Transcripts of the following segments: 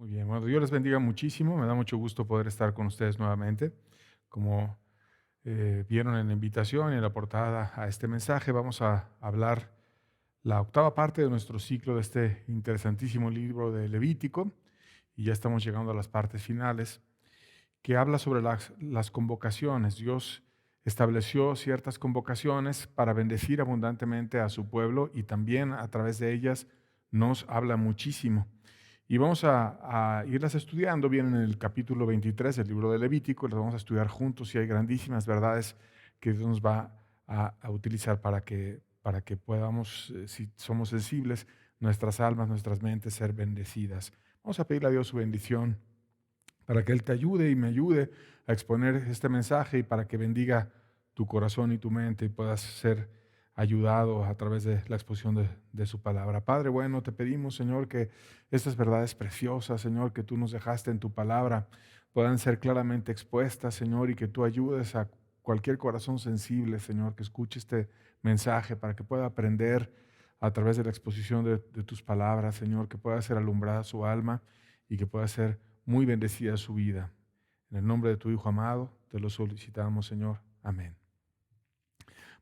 Muy bien, bueno, Dios les bendiga muchísimo. Me da mucho gusto poder estar con ustedes nuevamente. Como vieron en la invitación y en la portada a este mensaje, vamos a hablar la octava parte de nuestro ciclo de este interesantísimo libro de Levítico, y ya estamos llegando a las partes finales, que habla sobre las convocaciones. Dios estableció ciertas convocaciones para bendecir abundantemente a su pueblo, y también a través de ellas nos habla muchísimo. Y vamos a irlas estudiando. Vienen en el capítulo 23 del libro de Levítico, las vamos a estudiar juntos, y hay grandísimas verdades que Dios nos va a utilizar para que podamos, si somos sensibles, nuestras almas, nuestras mentes ser bendecidas. Vamos a pedirle a Dios su bendición para que Él te ayude y me ayude a exponer este mensaje, y para que bendiga tu corazón y tu mente y puedas ser ayudado a través de la exposición de su palabra. Padre bueno, te pedimos, Señor, que estas verdades preciosas, Señor, que tú nos dejaste en tu palabra, puedan ser claramente expuestas, Señor, y que tú ayudes a cualquier corazón sensible, Señor, que escuche este mensaje para que pueda aprender a través de la exposición de tus palabras, Señor, que pueda ser alumbrada su alma y que pueda ser muy bendecida su vida. En el nombre de tu Hijo amado, te lo solicitamos, Señor. Amén.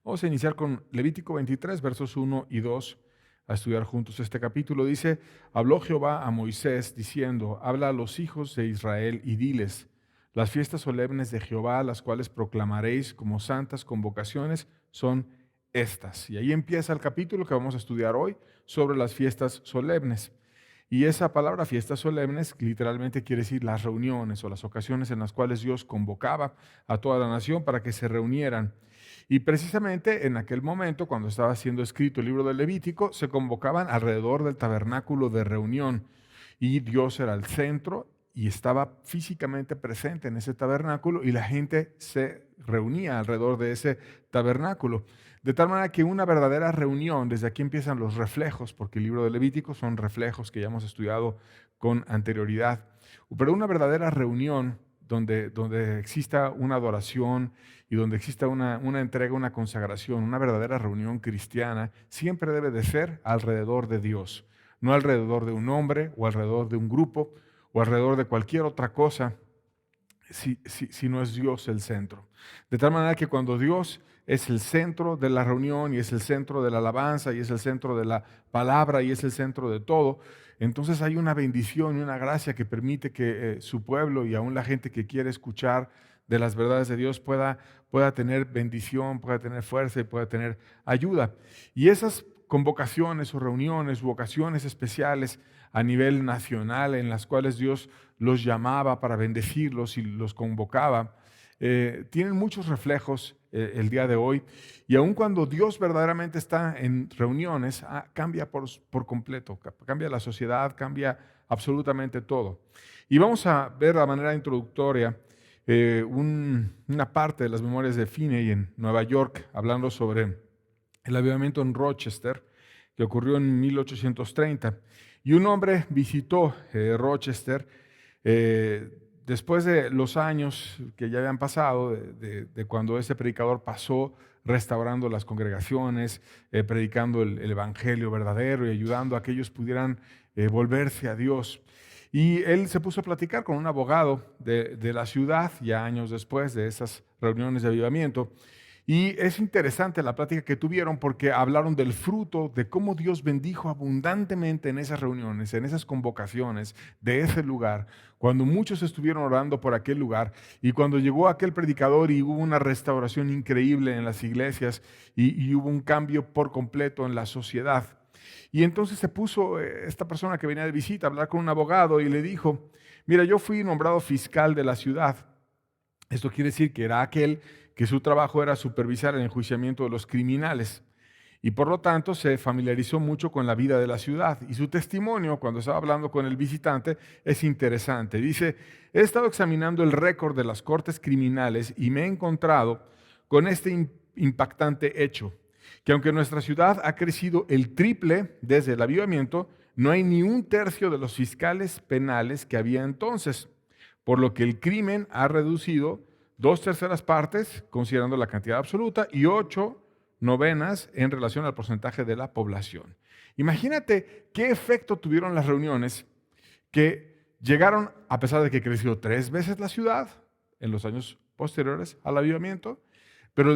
Vamos a iniciar con Levítico 23, versos 1 y 2, a estudiar juntos este capítulo. Dice: habló Jehová a Moisés diciendo, habla a los hijos de Israel y diles, las fiestas solemnes de Jehová, las cuales proclamaréis como santas convocaciones, son estas. Y ahí empieza el capítulo que vamos a estudiar hoy sobre las fiestas solemnes. Y esa palabra fiestas solemnes literalmente quiere decir las reuniones o las ocasiones en las cuales Dios convocaba a toda la nación para que se reunieran. Y precisamente en aquel momento, cuando estaba siendo escrito el libro del Levítico, se convocaban alrededor del tabernáculo de reunión, y Dios era el centro y estaba físicamente presente en ese tabernáculo, y la gente se reunía alrededor de ese tabernáculo. De tal manera que una verdadera reunión, desde aquí empiezan los reflejos, porque el libro de Levítico son reflejos que ya hemos estudiado con anterioridad. Pero una verdadera reunión donde exista una adoración y donde exista una entrega, una consagración, una verdadera reunión cristiana, siempre debe de ser alrededor de Dios, no alrededor de un hombre o alrededor de un grupo o alrededor de cualquier otra cosa, si no es Dios el centro. De tal manera que cuando Dios es el centro de la reunión y es el centro de la alabanza y es el centro de la palabra y es el centro de todo, entonces hay una bendición y una gracia que permite que su pueblo y aún la gente que quiere escuchar de las verdades de Dios pueda tener bendición, pueda tener fuerza y pueda tener ayuda. Y esas convocaciones o reuniones u ocasiones especiales a nivel nacional en las cuales Dios los llamaba para bendecirlos y los convocaba, tienen muchos reflejos el día de hoy. Y aun cuando Dios verdaderamente está en reuniones, cambia por completo, cambia la sociedad, cambia absolutamente todo. Y vamos a ver de manera introductoria una parte de las memorias de Finney en Nueva York, hablando sobre el avivamiento en Rochester, que ocurrió en 1830. Y un hombre visitó Rochester después de los años que ya habían pasado, de cuando ese predicador pasó restaurando las congregaciones, predicando el evangelio verdadero y ayudando a que ellos pudieran volverse a Dios. Y él se puso a platicar con un abogado de la ciudad, ya años después de esas reuniones de avivamiento. Y es interesante la plática que tuvieron, porque hablaron del fruto, de cómo Dios bendijo abundantemente en esas reuniones, en esas convocaciones de ese lugar, cuando muchos estuvieron orando por aquel lugar, y cuando llegó aquel predicador y hubo una restauración increíble en las iglesias y hubo un cambio por completo en la sociedad. Y entonces se puso esta persona que venía de visita a hablar con un abogado y le dijo: mira, yo fui nombrado fiscal de la ciudad. Esto quiere decir que era aquel que su trabajo era supervisar el enjuiciamiento de los criminales, y por lo tanto se familiarizó mucho con la vida de la ciudad. Y su testimonio, cuando estaba hablando con el visitante, es interesante. Dice: he estado examinando el récord de las cortes criminales y me he encontrado con este impactante hecho, que aunque nuestra ciudad ha crecido el triple desde el avivamiento, no hay ni un tercio de los fiscales penales que había entonces, por lo que el crimen ha reducido 2/3 partes, considerando la cantidad absoluta, y 8/9 en relación al porcentaje de la población. Imagínate qué efecto tuvieron las reuniones, que llegaron, a pesar de que creció 3 veces la ciudad en los años posteriores al avivamiento, pero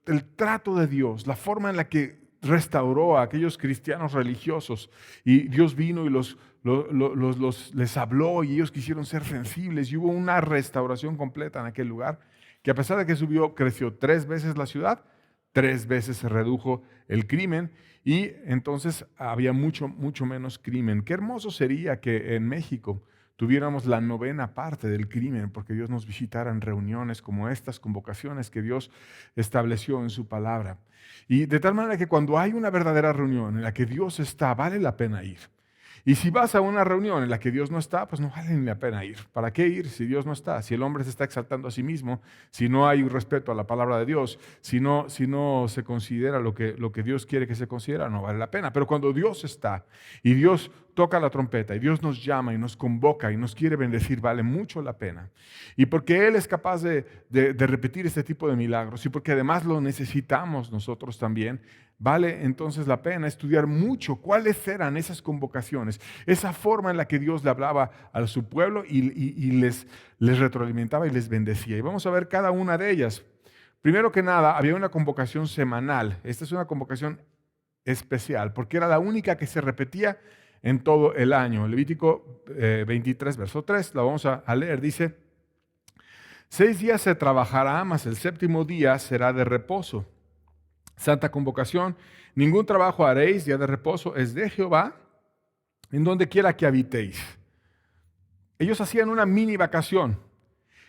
el trato de Dios, la forma en la que restauró a aquellos cristianos religiosos y Dios vino y les habló y ellos quisieron ser sensibles y hubo una restauración completa en aquel lugar, que a pesar de que creció 3 veces la ciudad, 3 veces se redujo el crimen y entonces había mucho menos crimen. Qué hermoso sería que en México tuviéramos la 9ª parte del crimen, porque Dios nos visitara en reuniones como estas, convocaciones que Dios estableció en su palabra. Y de tal manera que cuando hay una verdadera reunión en la que Dios está, vale la pena ir. Y si vas a una reunión en la que Dios no está, pues no vale ni la pena ir. ¿Para qué ir si Dios no está? Si el hombre se está exaltando a sí mismo, si no hay un respeto a la palabra de Dios, si no se considera lo que Dios quiere que se considera, no vale la pena. Pero cuando Dios está y Dios toca la trompeta y Dios nos llama y nos convoca y nos quiere bendecir, vale mucho la pena. Y porque Él es capaz de repetir este tipo de milagros y porque además lo necesitamos nosotros también, vale entonces la pena estudiar mucho cuáles eran esas convocaciones, esa forma en la que Dios le hablaba a su pueblo y les retroalimentaba y les bendecía. Y vamos a ver cada una de ellas. Primero que nada, había una convocación semanal. Esta es una convocación especial porque era la única que se repetía en todo el año. Levítico 23, verso 3, la vamos a leer, dice: 6 días se trabajará, mas el 7º día será de reposo. Santa convocación, ningún trabajo haréis, día de reposo es de Jehová, en donde quiera que habitéis. Ellos hacían una mini vacación,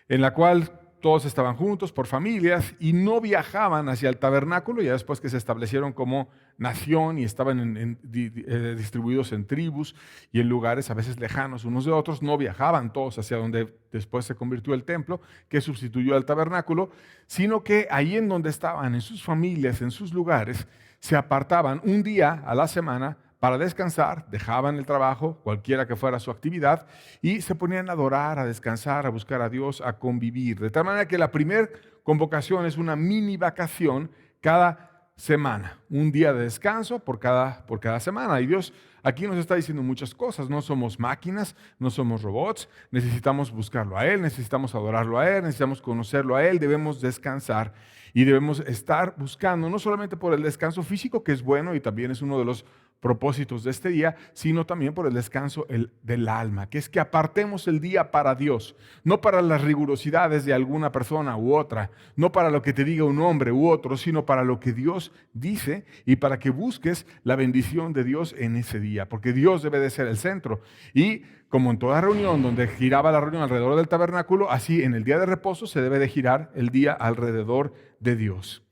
en la cual todos estaban juntos por familias y no viajaban hacia el tabernáculo, ya después que se establecieron como nación y estaban distribuidos en tribus y en lugares a veces lejanos unos de otros, no viajaban todos hacia donde después se convirtió el templo, que sustituyó al tabernáculo, sino que ahí en donde estaban, en sus familias, en sus lugares, se apartaban un día a la semana para descansar, dejaban el trabajo, cualquiera que fuera su actividad, y se ponían a adorar, a descansar, a buscar a Dios, a convivir. De tal manera que la primera convocación es una mini vacación cada semana, un día de descanso por cada semana. Y Dios aquí nos está diciendo muchas cosas. No somos máquinas, no somos robots, necesitamos buscarlo a Él, necesitamos adorarlo a Él, necesitamos conocerlo a Él, debemos descansar y debemos estar buscando, no solamente por el descanso físico, que es bueno y también es uno de los propósitos de este día, sino también por el descanso del alma, que es que apartemos el día para Dios, no para las rigurosidades de alguna persona u otra, no para lo que te diga un hombre u otro, sino para lo que Dios dice y para que busques la bendición de Dios en ese día, porque Dios debe de ser el centro. Y como en toda reunión donde giraba la reunión alrededor del tabernáculo, así en el día de reposo se debe de girar el día alrededor de Dios.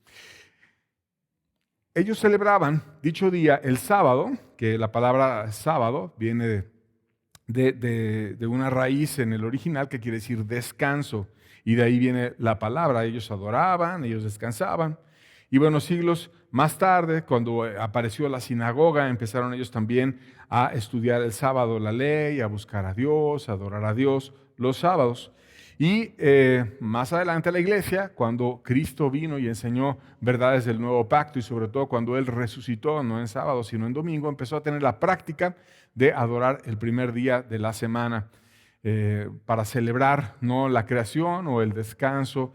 Ellos celebraban dicho día el sábado, que la palabra sábado viene de una raíz en el original que quiere decir descanso, y de ahí viene la palabra. Ellos adoraban, ellos descansaban. Y bueno, siglos más tarde, cuando apareció la sinagoga, empezaron ellos también a estudiar el sábado, la ley, a buscar a Dios, a adorar a Dios los sábados. Y más adelante la iglesia, cuando Cristo vino y enseñó verdades del nuevo pacto y sobre todo cuando Él resucitó, no en sábado sino en domingo, empezó a tener la práctica de adorar el primer día de la semana para celebrar no la creación o el descanso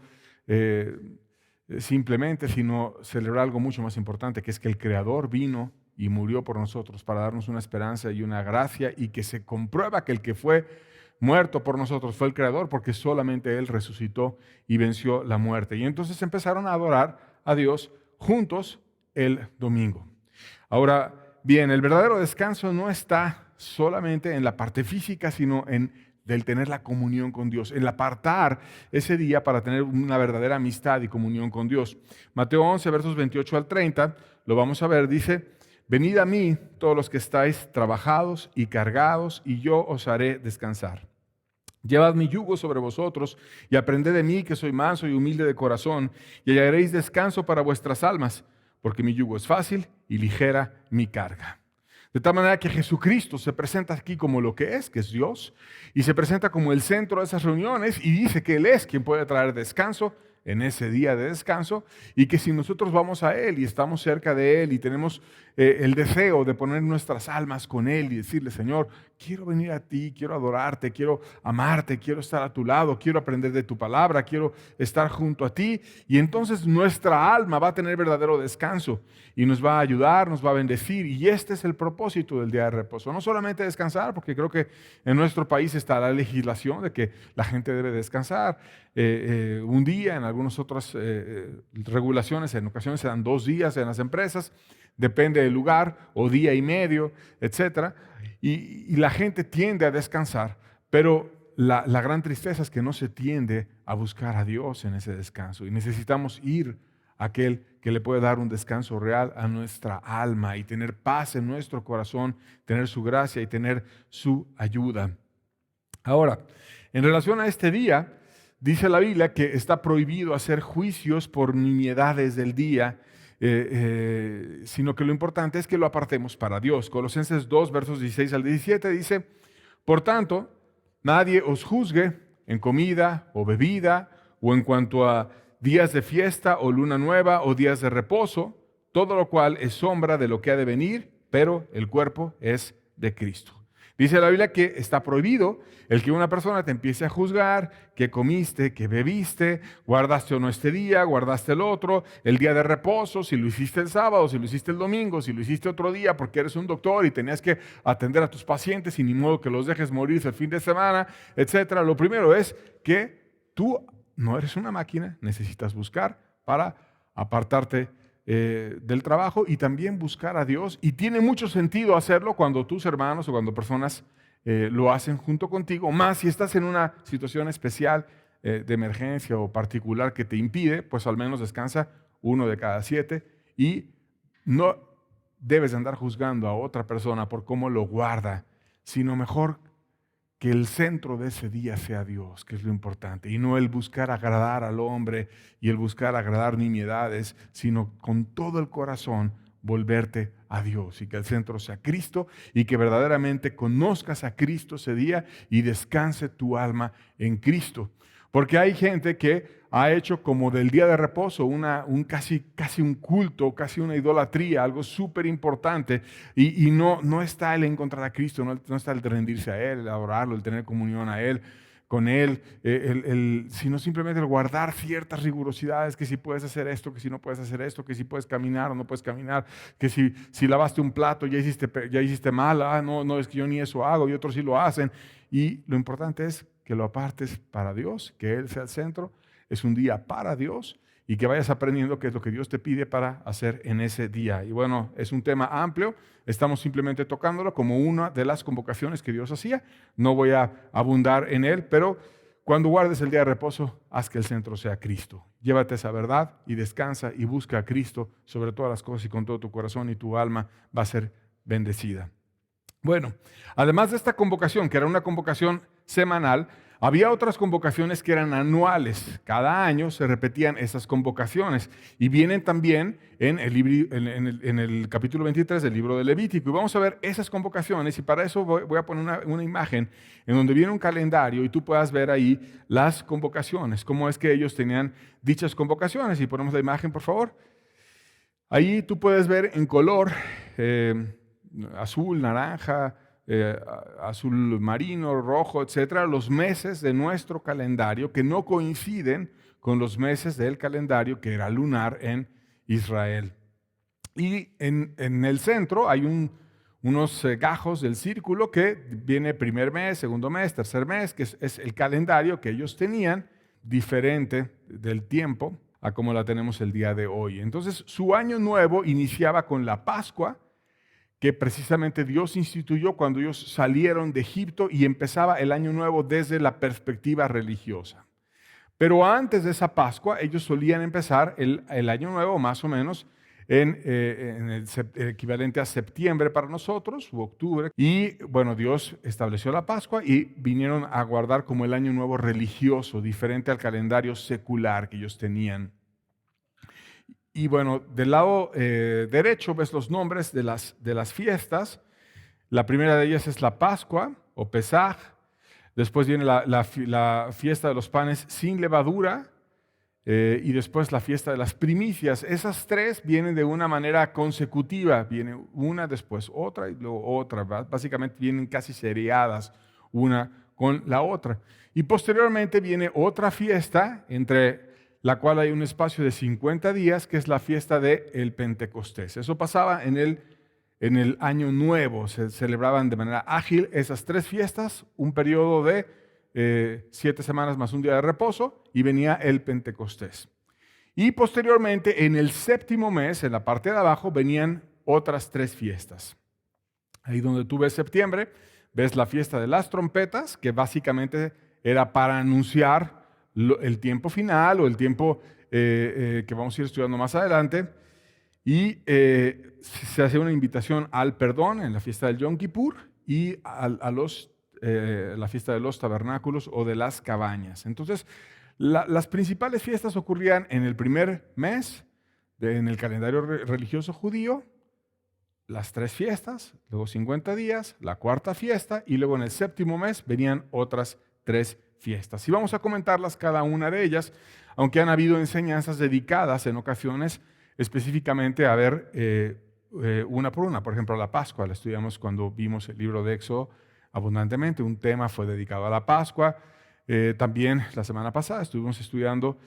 simplemente, sino celebrar algo mucho más importante, que es que el Creador vino y murió por nosotros para darnos una esperanza y una gracia, y que se comprueba que el que fue muerto por nosotros fue el Creador, porque solamente Él resucitó y venció la muerte. Y entonces empezaron a adorar a Dios juntos el domingo. Ahora bien, el verdadero descanso no está solamente en la parte física, sino en del tener la comunión con Dios, el apartar ese día para tener una verdadera amistad y comunión con Dios. Mateo 11, versos 28 al 30, lo vamos a ver, dice: venid a mí todos los que estáis trabajados y cargados, y yo os haré descansar. Llevad mi yugo sobre vosotros y aprended de mí, que soy manso y humilde de corazón, y hallaréis descanso para vuestras almas, porque mi yugo es fácil y ligera mi carga. De tal manera que Jesucristo se presenta aquí como lo que es Dios, y se presenta como el centro de esas reuniones, y dice que Él es quien puede traer descanso en ese día de descanso, y que si nosotros vamos a Él y estamos cerca de Él y tenemos el deseo de poner nuestras almas con Él y decirle, Señor, quiero venir a ti, quiero adorarte, quiero amarte, quiero estar a tu lado, quiero aprender de tu palabra, quiero estar junto a ti, y entonces nuestra alma va a tener verdadero descanso y nos va a ayudar, nos va a bendecir, y este es el propósito del día de reposo. No solamente descansar, porque creo que en nuestro país está la legislación de que la gente debe descansar un día, en algunas otras regulaciones, en ocasiones se dan 2 días en las empresas, depende del lugar, o día y medio, etc. Y la gente tiende a descansar, pero la gran tristeza es que no se tiende a buscar a Dios en ese descanso, y necesitamos ir a aquel que le puede dar un descanso real a nuestra alma y tener paz en nuestro corazón, tener su gracia y tener su ayuda. Ahora, en relación a este día, dice la Biblia que está prohibido hacer juicios por nimiedades del día, sino que lo importante es que lo apartemos para Dios. Colosenses 2, versos 16 al 17 dice, por tanto, nadie os juzgue en comida o bebida o en cuanto a días de fiesta o luna nueva o días de reposo, todo lo cual es sombra de lo que ha de venir, pero el cuerpo es de Cristo. Dice la Biblia que está prohibido el que una persona te empiece a juzgar, que comiste, que bebiste, guardaste o no este día, guardaste el otro, el día de reposo, si lo hiciste el sábado, si lo hiciste el domingo, si lo hiciste otro día porque eres un doctor y tenías que atender a tus pacientes y ni modo que los dejes morir el fin de semana, etc. Lo primero es que tú no eres una máquina, necesitas buscar para apartarte del trabajo y también buscar a Dios, y tiene mucho sentido hacerlo cuando tus hermanos o cuando personas lo hacen junto contigo, más si estás en una situación especial de emergencia o particular que te impide, pues al menos descansa 1 de cada 7 y no debes de andar juzgando a otra persona por cómo lo guarda, sino mejor que el centro de ese día sea Dios, que es lo importante, y no el buscar agradar al hombre y el buscar agradar nimiedades, sino con todo el corazón volverte a Dios y que el centro sea Cristo y que verdaderamente conozcas a Cristo ese día y descanse tu alma en Cristo. Porque hay gente que ha hecho como del día de reposo casi un culto, casi una idolatría, algo súper importante, y no está el encontrar a Cristo, no está el rendirse a Él, el adorarlo, el tener comunión a Él, con Él, sino simplemente el guardar ciertas rigurosidades, que si puedes hacer esto, que si no puedes hacer esto, que si puedes caminar o no puedes caminar, que si lavaste un plato ya hiciste mal, no, es que yo ni eso hago y otros sí lo hacen, y lo importante es que lo apartes para Dios, que Él sea el centro, es un día para Dios y que vayas aprendiendo qué es lo que Dios te pide para hacer en ese día. Y bueno, es un tema amplio, estamos simplemente tocándolo como una de las convocaciones que Dios hacía, no voy a abundar en él, pero cuando guardes el día de reposo, haz que el centro sea Cristo. Llévate esa verdad y descansa y busca a Cristo sobre todas las cosas y con todo tu corazón y tu alma va a ser bendecida. Bueno, además de esta convocación, que era una convocación semanal, había otras convocaciones que eran anuales. Cada año se repetían esas convocaciones y vienen también en el capítulo 23 del libro de Levítico. Y vamos a ver esas convocaciones y para eso voy a poner una imagen en donde viene un calendario y tú puedas ver ahí las convocaciones, cómo es que ellos tenían dichas convocaciones. Y ponemos la imagen, por favor. Ahí tú puedes ver en color azul, naranja, azul marino, rojo, etcétera, los meses de nuestro calendario que no coinciden con los meses del calendario que era lunar en Israel. Y en el centro hay unos gajos del círculo que viene primer mes, segundo mes, tercer mes, que es el calendario que ellos tenían, diferente del tiempo a como la tenemos el día de hoy. Entonces su año nuevo iniciaba con la Pascua, que precisamente Dios instituyó cuando ellos salieron de Egipto y empezaba el año nuevo desde la perspectiva religiosa. Pero antes de esa Pascua, ellos solían empezar el año nuevo más o menos en el equivalente a septiembre para nosotros, u octubre. Y bueno, Dios estableció la Pascua y vinieron a guardar como el año nuevo religioso, diferente al calendario secular que ellos tenían. Y bueno, del lado derecho ves los nombres de las fiestas. La primera de ellas es la Pascua o Pesaj. Después viene la fiesta de los panes sin levadura. y después la fiesta de las primicias. Esas tres vienen de una manera consecutiva, viene una, después otra y luego otra. Básicamente vienen casi seriadas una con la otra. Y posteriormente viene otra fiesta, entre la cual hay un espacio de 50 días, que es la fiesta del Pentecostés. Eso pasaba en el Año Nuevo, se celebraban de manera ágil esas tres fiestas, un periodo de 7 semanas más un día de reposo, y venía el Pentecostés. Y posteriormente, en el séptimo mes, en la parte de abajo, venían otras tres fiestas. Ahí donde tú ves septiembre, ves la fiesta de las trompetas, que básicamente era para anunciar el tiempo final o el tiempo que vamos a ir estudiando más adelante. Y se hace una invitación al perdón en la fiesta del Yom Kippur y la fiesta de los tabernáculos o de las cabañas. Entonces, las principales fiestas ocurrían en el primer mes, en el calendario religioso judío, las tres fiestas, luego 50 días, la cuarta fiesta, y luego en el séptimo mes venían otras tres fiestas. Y vamos a comentarlas cada una de ellas, aunque han habido enseñanzas dedicadas en ocasiones específicamente a ver una por una. Por ejemplo, la Pascua, la estudiamos cuando vimos el libro de Éxodo abundantemente. Un tema fue dedicado a la Pascua. También la semana pasada estuvimos estudiando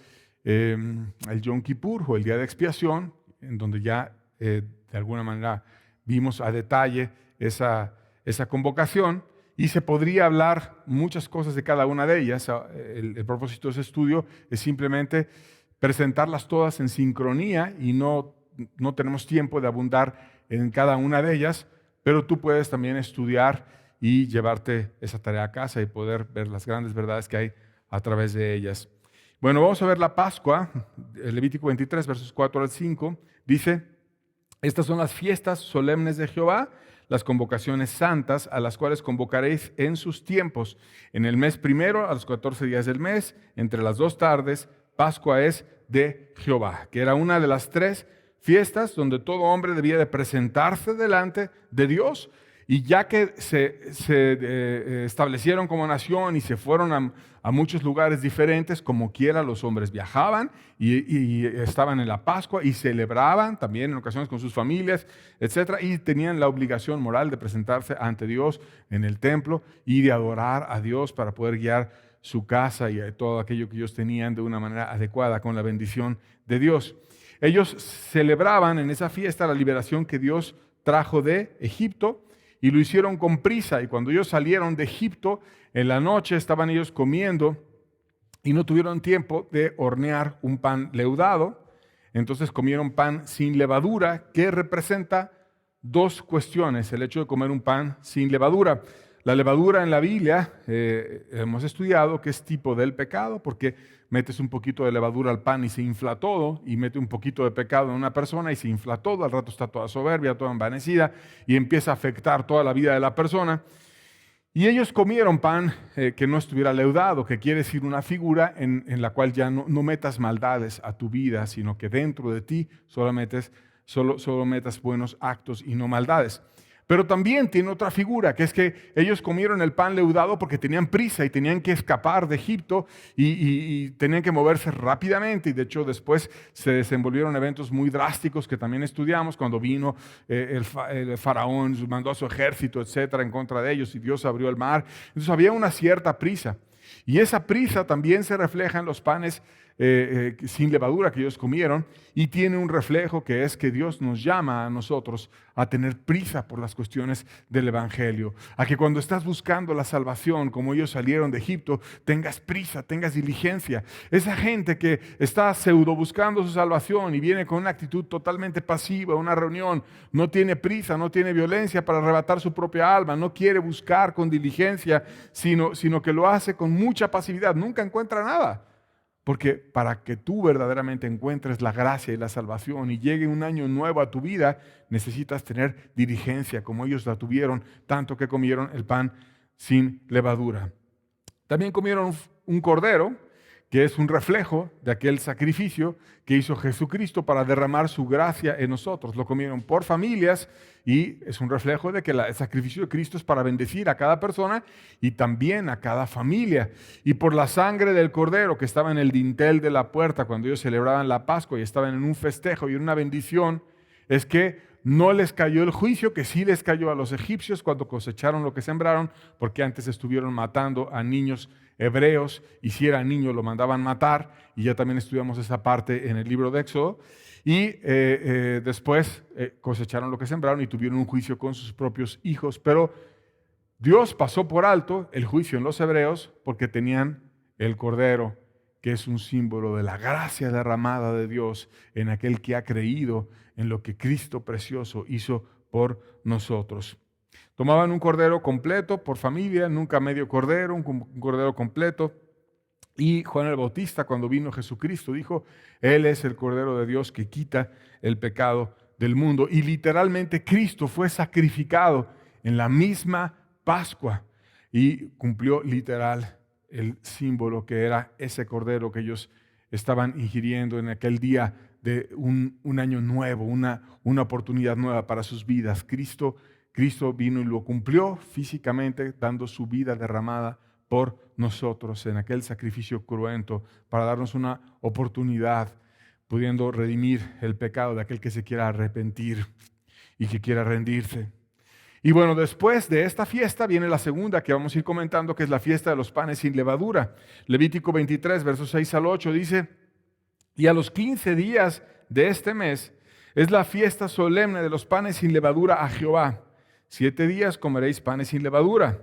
el Yom Kippur o el Día de Expiación, en donde ya de alguna manera vimos a detalle esa convocación, y se podría hablar muchas cosas de cada una de ellas. El propósito de ese estudio es simplemente presentarlas todas en sincronía, y no tenemos tiempo de abundar en cada una de ellas, pero tú puedes también estudiar y llevarte esa tarea a casa y poder ver las grandes verdades que hay a través de ellas. Bueno, vamos a ver la Pascua. El Levítico 23, versos 4 al 5, dice: estas son las fiestas solemnes de Jehová, las convocaciones santas, a las cuales convocaréis en sus tiempos. En el mes primero, a los 14 días del mes, entre las 2 tardes, Pascua es de Jehová, que era una de las 3 fiestas donde todo hombre debía de presentarse delante de Dios. Y ya que se establecieron como nación y se fueron a muchos lugares diferentes, como quiera los hombres viajaban y estaban en la Pascua y celebraban también en ocasiones con sus familias, etc. Y tenían la obligación moral de presentarse ante Dios en el templo y de adorar a Dios para poder guiar su casa y todo aquello que ellos tenían de una manera adecuada con la bendición de Dios. Ellos celebraban en esa fiesta la liberación que Dios trajo de Egipto, y lo hicieron con prisa. Y cuando ellos salieron de Egipto, en la noche estaban ellos comiendo y no tuvieron tiempo de hornear un pan leudado. Entonces comieron pan sin levadura, que representa 2 cuestiones: el hecho de comer un pan sin levadura. La levadura en la Biblia hemos estudiado que es tipo del pecado, porque metes un poquito de levadura al pan y se infla todo, y mete un poquito de pecado en una persona y se infla todo. Al rato está toda soberbia, toda envanecida, y empieza a afectar toda la vida de la persona. Y ellos comieron pan que no estuviera leudado, que quiere decir una figura en la cual ya no metas maldades a tu vida, sino que dentro de ti solo metas buenos actos y no maldades. Pero también tiene otra figura, que es que ellos comieron el pan leudado porque tenían prisa y tenían que escapar de Egipto y tenían que moverse rápidamente. Y de hecho después se desenvolvieron eventos muy drásticos que también estudiamos, cuando vino el faraón, mandó a su ejército, etcétera, en contra de ellos, y Dios abrió el mar. Entonces había una cierta prisa. Y esa prisa también se refleja en los panes sin levadura que ellos comieron, y tiene un reflejo, que es que Dios nos llama a nosotros a tener prisa por las cuestiones del Evangelio, a que cuando estás buscando la salvación, como ellos salieron de Egipto, tengas prisa, tengas diligencia. Esa gente que está pseudo buscando su salvación y viene con una actitud totalmente pasiva a una reunión, no tiene prisa, no tiene violencia para arrebatar su propia alma, no quiere buscar con diligencia, sino que lo hace con mucha pasividad, nunca encuentra nada. Porque para que tú verdaderamente encuentres la gracia y la salvación y llegue un año nuevo a tu vida, necesitas tener diligencia como ellos la tuvieron, tanto que comieron el pan sin levadura. También comieron un cordero, que es un reflejo de aquel sacrificio que hizo Jesucristo para derramar su gracia en nosotros. Lo comieron por familias y es un reflejo de que el sacrificio de Cristo es para bendecir a cada persona y también a cada familia. Y por la sangre del Cordero que estaba en el dintel de la puerta cuando ellos celebraban la Pascua y estaban en un festejo y en una bendición, es que no les cayó el juicio que sí les cayó a los egipcios cuando cosecharon lo que sembraron, porque antes estuvieron matando a niños hebreos, y si era niño lo mandaban matar, y ya también estudiamos esa parte en el libro de Éxodo, y después cosecharon lo que sembraron y tuvieron un juicio con sus propios hijos, pero Dios pasó por alto el juicio en los hebreos porque tenían el Cordero, que es un símbolo de la gracia derramada de Dios en aquel que ha creído en lo que Cristo precioso hizo por nosotros. Tomaban un cordero completo por familia, nunca medio cordero, un cordero completo. Y Juan el Bautista, cuando vino Jesucristo, dijo, Él es el Cordero de Dios que quita el pecado del mundo. Y literalmente Cristo fue sacrificado en la misma Pascua y cumplió literal el símbolo que era ese cordero que ellos estaban ingiriendo en aquel día de un año nuevo, una oportunidad nueva para sus vidas. Cristo vino y lo cumplió físicamente, dando su vida derramada por nosotros en aquel sacrificio cruento para darnos una oportunidad, pudiendo redimir el pecado de aquel que se quiera arrepentir y que quiera rendirse. Y bueno, después de esta fiesta viene la segunda que vamos a ir comentando, que es la fiesta de los panes sin levadura. Levítico 23, versos 6 al 8 dice, y a los 15 días de este mes es la fiesta solemne de los panes sin levadura a Jehová. 7 días comeréis panes sin levadura.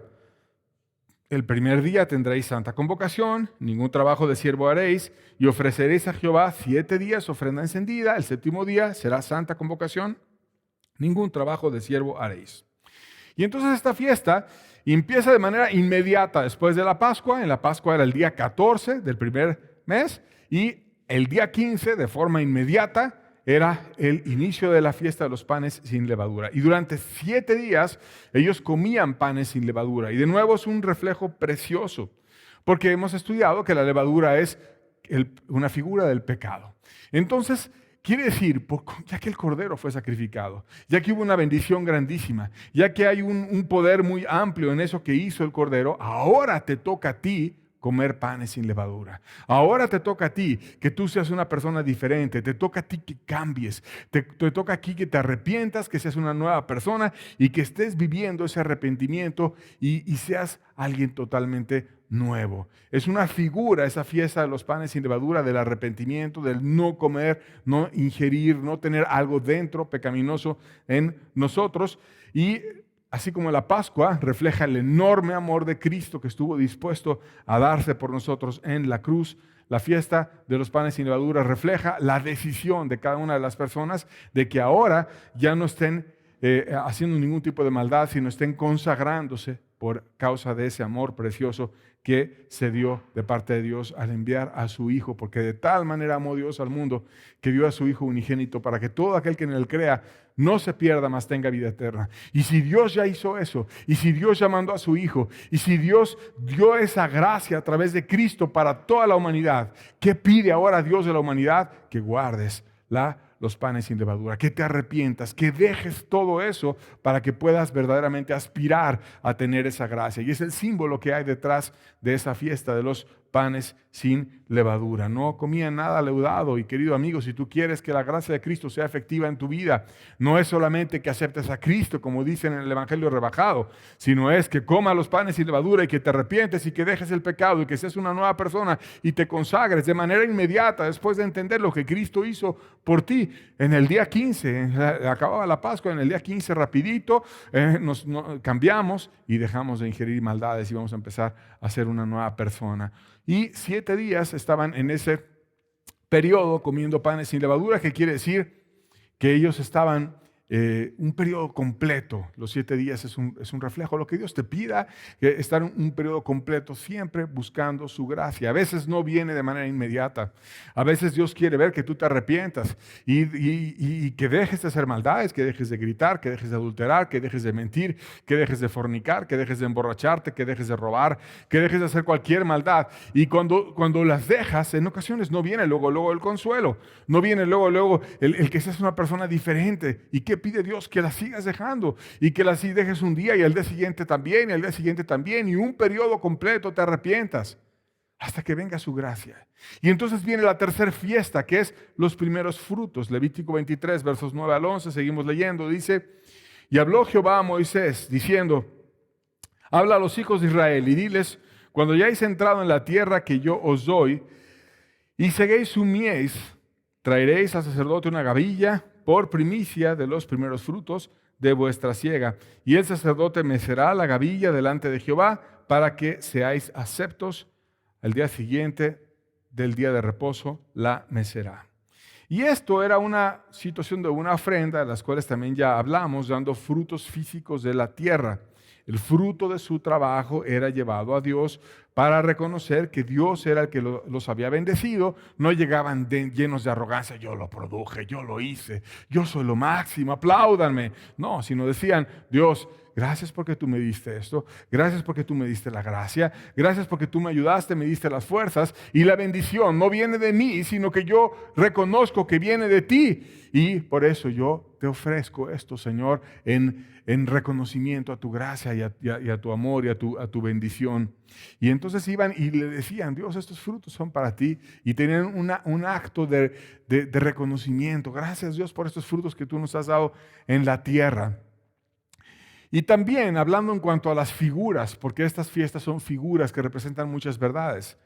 El primer día tendréis santa convocación, ningún trabajo de siervo haréis, y ofreceréis a Jehová 7 días ofrenda encendida. El séptimo día será santa convocación, ningún trabajo de siervo haréis. Y entonces esta fiesta empieza de manera inmediata después de la Pascua. En la Pascua era el día 14 del primer mes y el día 15 de forma inmediata era el inicio de la fiesta de los panes sin levadura. Y durante 7 días ellos comían panes sin levadura. Y de nuevo es un reflejo precioso, porque hemos estudiado que la levadura es una figura del pecado. Entonces, quiere decir, ya que el Cordero fue sacrificado, ya que hubo una bendición grandísima, ya que hay un poder muy amplio en eso que hizo el Cordero, ahora te toca a ti comer panes sin levadura. Ahora te toca a ti que tú seas una persona diferente, te toca a ti que cambies, te toca aquí que te arrepientas, que seas una nueva persona y que estés viviendo ese arrepentimiento y seas alguien totalmente nuevo. Es una figura esa fiesta de los panes sin levadura del arrepentimiento, del no comer, no ingerir, no tener algo dentro pecaminoso en nosotros. Y así como la Pascua refleja el enorme amor de Cristo que estuvo dispuesto a darse por nosotros en la cruz, la fiesta de los panes sin levadura refleja la decisión de cada una de las personas de que ahora ya no estén haciendo ningún tipo de maldad, sino estén consagrándose por causa de ese amor precioso que se dio de parte de Dios al enviar a su Hijo, porque de tal manera amó Dios al mundo que dio a su Hijo unigénito para que todo aquel que en él crea no se pierda, mas tenga vida eterna. Y si Dios ya hizo eso, y si Dios ya mandó a su Hijo, y si Dios dio esa gracia a través de Cristo para toda la humanidad, ¿qué pide ahora Dios de la humanidad? Que guardes los panes sin levadura, que te arrepientas, que dejes todo eso para que puedas verdaderamente aspirar a tener esa gracia. Y es el símbolo que hay detrás de esa fiesta de los panes sin levadura. No comían nada leudado. Y querido amigo, si tú quieres que la gracia de Cristo sea efectiva en tu vida, no es solamente que aceptes a Cristo, como dicen en el Evangelio rebajado, sino es que comas los panes sin levadura y que te arrepientes y que dejes el pecado y que seas una nueva persona y te consagres de manera inmediata después de entender lo que Cristo hizo por ti. En el día 15, acababa la Pascua, en el día 15 rapidito nos cambiamos y dejamos de ingerir maldades y vamos a empezar a ser una nueva persona. Y 7 días estaban en ese periodo comiendo panes sin levadura, que quiere decir que ellos estaban un periodo completo. Los 7 días es un reflejo de lo que Dios te pida, estar un periodo completo siempre buscando su gracia. A veces no viene de manera inmediata. A veces Dios quiere ver que tú te arrepientas y que dejes de hacer maldades, que dejes de gritar, que dejes de adulterar, que dejes de mentir, que dejes de fornicar, que dejes de emborracharte, que dejes de robar, que dejes de hacer cualquier maldad. Y cuando las dejas, en ocasiones no viene luego el consuelo, no viene luego el que seas una persona diferente. ¿Y qué pide Dios? Que las sigas dejando y que las dejes un día y al día siguiente también y al día siguiente también y un periodo completo te arrepientas hasta que venga su gracia. Y entonces viene la tercera fiesta, que es los primeros frutos. Levítico 23, versos 9 al 11, seguimos leyendo, dice: y habló Jehová a Moisés diciendo: habla a los hijos de Israel y diles: cuando hayáis entrado en la tierra que yo os doy y seguéis su mies, traeréis al sacerdote una gavilla por primicia de los primeros frutos de vuestra siega. Y el sacerdote mecerá la gavilla delante de Jehová para que seáis aceptos. Al día siguiente del día de reposo la mecerá. Y esto era una situación de una ofrenda, de las cuales también ya hablamos, dando frutos físicos de la tierra. El fruto de su trabajo era llevado a Dios para reconocer que Dios era el que los había bendecido. No llegaban llenos de arrogancia: yo lo produje, yo lo hice, yo soy lo máximo, apláudanme. No, sino decían: Dios, gracias porque tú me diste esto, gracias porque tú me diste la gracia, gracias porque tú me ayudaste, me diste las fuerzas, y la bendición no viene de mí, sino que yo reconozco que viene de ti. Y por eso yo te ofrezco esto, Señor, en reconocimiento a tu gracia y a tu amor y a tu bendición. Y entonces iban y le decían: Dios, estos frutos son para ti. Y tenían un acto de reconocimiento. Gracias, Dios, por estos frutos que tú nos has dado en la tierra. Y también hablando en cuanto a las figuras, porque estas fiestas son figuras que representan muchas verdades.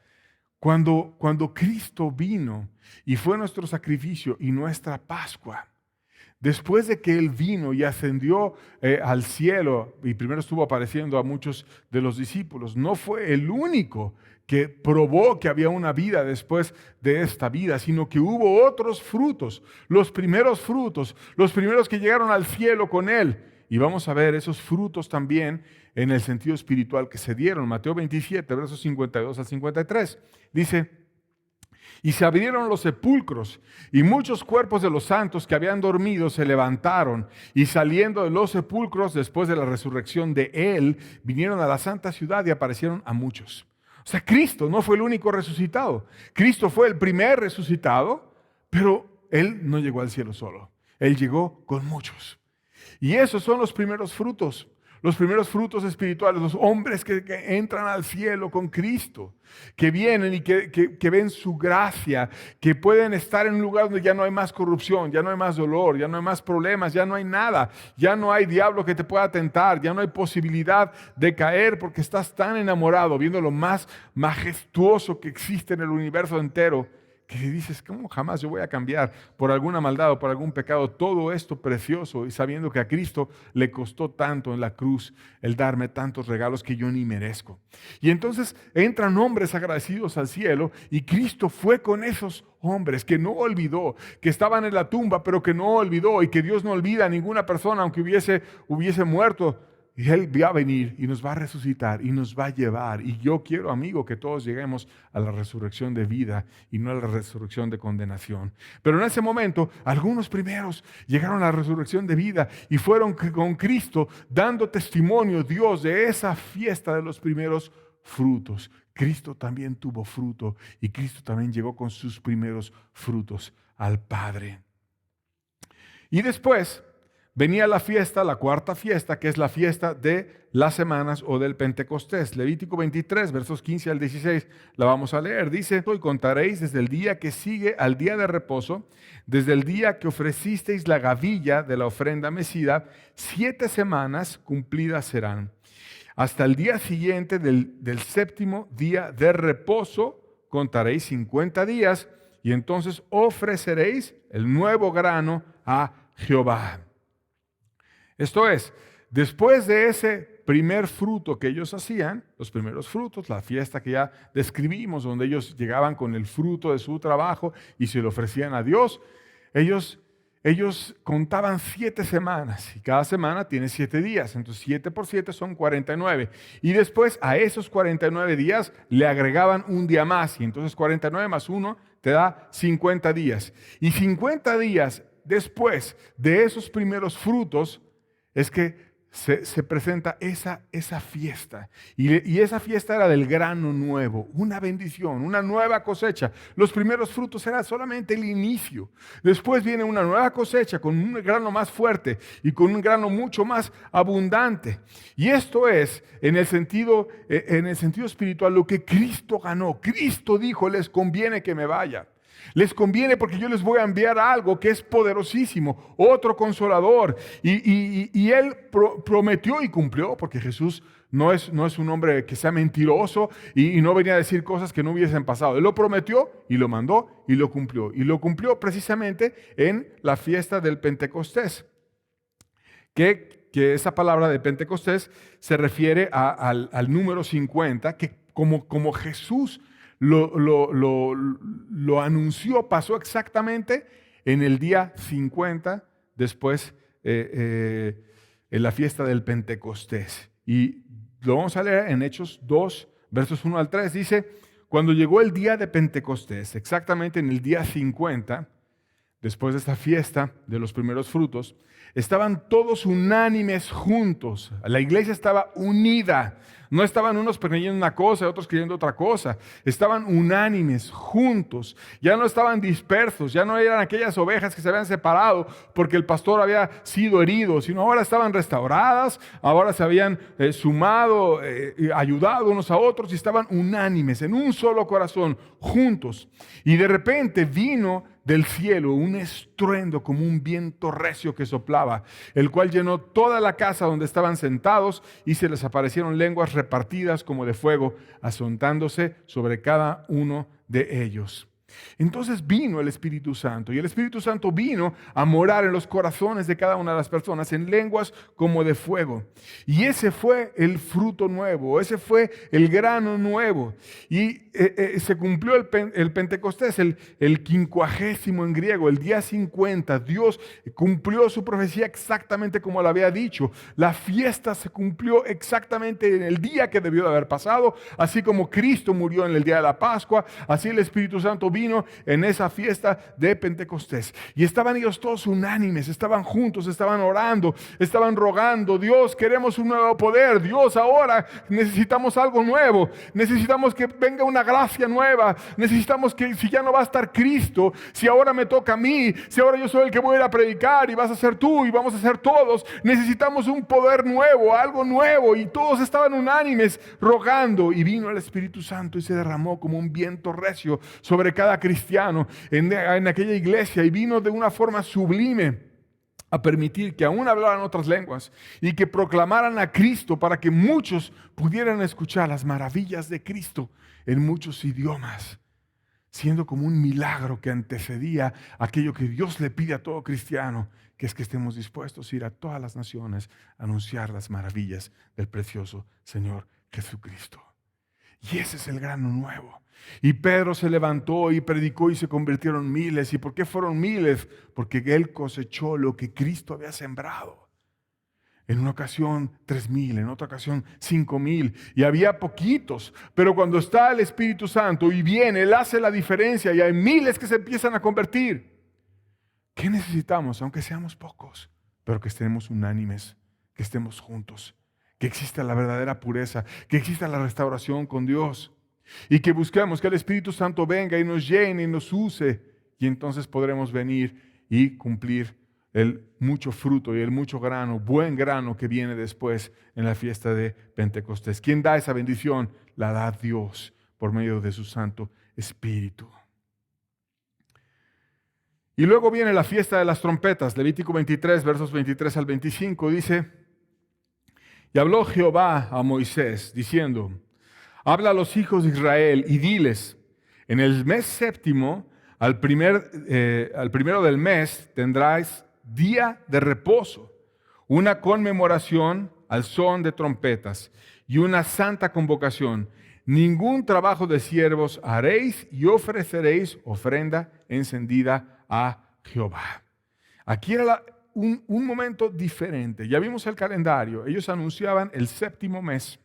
Cuando Cristo vino y fue nuestro sacrificio y nuestra Pascua, después de que Él vino y ascendió al cielo, y primero estuvo apareciendo a muchos de los discípulos, no fue el único que probó que había una vida después de esta vida, sino que hubo otros frutos, los primeros que llegaron al cielo con Él. Y vamos a ver esos frutos también en el sentido espiritual que se dieron. Mateo 27, versos 52 al 53. Dice: y se abrieron los sepulcros, y muchos cuerpos de los santos que habían dormido se levantaron, y saliendo de los sepulcros después de la resurrección de Él, vinieron a la santa ciudad y aparecieron a muchos. O sea, Cristo no fue el único resucitado. Cristo fue el primer resucitado, pero Él no llegó al cielo solo. Él llegó con muchos. Y esos son los primeros frutos espirituales, los hombres que entran al cielo con Cristo, que vienen y que ven su gracia, que pueden estar en un lugar donde ya no hay más corrupción, ya no hay más dolor, ya no hay más problemas, ya no hay nada, ya no hay diablo que te pueda tentar, ya no hay posibilidad de caer porque estás tan enamorado viendo lo más majestuoso que existe en el universo entero, que dices: ¿cómo jamás yo voy a cambiar por alguna maldad o por algún pecado todo esto precioso? Y sabiendo que a Cristo le costó tanto en la cruz el darme tantos regalos que yo ni merezco. Y entonces entran hombres agradecidos al cielo, y Cristo fue con esos hombres que no olvidó, que estaban en la tumba pero que no olvidó, y que Dios no olvida a ninguna persona aunque hubiese muerto. Y Él va a venir y nos va a resucitar y nos va a llevar. Y yo quiero, amigo, que todos lleguemos a la resurrección de vida y no a la resurrección de condenación. Pero en ese momento, algunos primeros llegaron a la resurrección de vida y fueron con Cristo dando testimonio, Dios, de esa fiesta de los primeros frutos. Cristo también tuvo fruto y Cristo también llegó con sus primeros frutos al Padre. Y después venía la fiesta, la cuarta fiesta, que es la fiesta de las semanas o del Pentecostés. Levítico 23, versos 15 al 16, la vamos a leer. Dice: y contaréis desde el día que sigue al día de reposo, desde el día que ofrecisteis la gavilla de la ofrenda mecida, 7 semanas cumplidas serán. Hasta el día siguiente del séptimo día de reposo, contaréis 50 días, y entonces ofreceréis el nuevo grano a Jehová. Esto es, después de ese primer fruto que ellos hacían, los primeros frutos, la fiesta que ya describimos, donde ellos llegaban con el fruto de su trabajo y se lo ofrecían a Dios, ellos ellos contaban 7 semanas y cada semana tiene 7 días. Entonces 7 por 7 son 49. Y después a esos 49 días le agregaban un día más. Y entonces 49 más 1 te da 50 días. Y 50 días después de esos primeros frutos es que se presenta esa fiesta. Y esa fiesta era del grano nuevo, una bendición, una nueva cosecha. Los primeros frutos eran solamente el inicio. Después viene una nueva cosecha con un grano más fuerte y con un grano mucho más abundante. Y esto es, en el sentido espiritual, lo que Cristo ganó. Cristo dijo, les conviene que me vaya. Les conviene porque yo les voy a enviar algo que es poderosísimo, otro consolador. Y Él prometió y cumplió, porque Jesús no es un hombre que sea mentiroso y no venía a decir cosas que no hubiesen pasado. Él lo prometió y lo mandó y lo cumplió. Y lo cumplió precisamente en la fiesta del Pentecostés. Que esa palabra de Pentecostés se refiere al número 50, que como Jesús lo anunció, pasó exactamente en el día 50 después en la fiesta del Pentecostés. Y lo vamos a leer en Hechos 2, versos 1 al 3. Dice, cuando llegó el día de Pentecostés, exactamente en el día 50, después de esta fiesta de los primeros frutos, estaban todos unánimes juntos. La iglesia estaba unida. No estaban unos creyendo una cosa y otros creyendo otra cosa. Estaban unánimes, juntos. Ya no estaban dispersos. Ya no eran aquellas ovejas que se habían separado porque el pastor había sido herido, sino ahora estaban restauradas, ahora se habían sumado, ayudado unos a otros y estaban unánimes, en un solo corazón, juntos. Y de repente vino del cielo un estruendo como un viento recio que soplaba, el cual llenó toda la casa donde estaban sentados y se les aparecieron lenguas repartidas como de fuego, asentándose sobre cada uno de ellos. Entonces vino el Espíritu Santo y el Espíritu Santo vino a morar en los corazones de cada una de las personas en lenguas como de fuego. Y ese fue el fruto nuevo, ese fue el grano nuevo. Y se cumplió el Pentecostés, el 50 en griego, el día 50. Dios cumplió su profecía exactamente como lo había dicho. La fiesta se cumplió exactamente en el día que debió de haber pasado, así como Cristo murió en el día de la Pascua, así el Espíritu Santo vino en esa fiesta de Pentecostés. Y estaban ellos todos unánimes, estaban juntos, estaban orando, estaban rogando, Dios, queremos un nuevo poder, Dios, ahora necesitamos algo nuevo, necesitamos que venga una gracia nueva, necesitamos que si ya no va a estar Cristo, si ahora me toca a mí, si ahora yo soy el que voy a ir a predicar y vas a ser tú y vamos a ser todos, necesitamos un poder nuevo, algo nuevo. Y todos estaban unánimes rogando, y vino el Espíritu Santo y se derramó como un viento recio sobre cada cristiano en aquella iglesia, y vino de una forma sublime a permitir que aún hablaran otras lenguas y que proclamaran a Cristo para que muchos pudieran escuchar las maravillas de Cristo en muchos idiomas, siendo como un milagro que antecedía aquello que Dios le pide a todo cristiano, que es que estemos dispuestos a ir a todas las naciones a anunciar las maravillas del precioso Señor Jesucristo. Y ese es el grano nuevo. Y Pedro se levantó y predicó y se convirtieron miles. ¿Y por qué fueron miles? Porque él cosechó lo que Cristo había sembrado. En una ocasión 3,000, en otra ocasión 5,000. Y había poquitos. Pero cuando está el Espíritu Santo y viene, Él hace la diferencia y hay miles que se empiezan a convertir. ¿Qué necesitamos? Aunque seamos pocos, pero que estemos unánimes, que estemos juntos, que exista la verdadera pureza, que exista la restauración con Dios. Y que busquemos que el Espíritu Santo venga y nos llene y nos use. Y entonces podremos venir y cumplir el mucho fruto y el mucho grano, buen grano que viene después en la fiesta de Pentecostés. ¿Quién da esa bendición? La da Dios por medio de su Santo Espíritu. Y luego viene la fiesta de las trompetas. Levítico 23, versos 23 al 25 dice: y habló Jehová a Moisés diciendo: habla a los hijos de Israel y diles: en el mes séptimo, al primero del mes, tendráis día de reposo, una conmemoración al son de trompetas y una santa convocación. Ningún trabajo de siervos haréis y ofreceréis ofrenda encendida a Jehová. Aquí era un momento diferente. Ya vimos el calendario. Ellos anunciaban el séptimo mes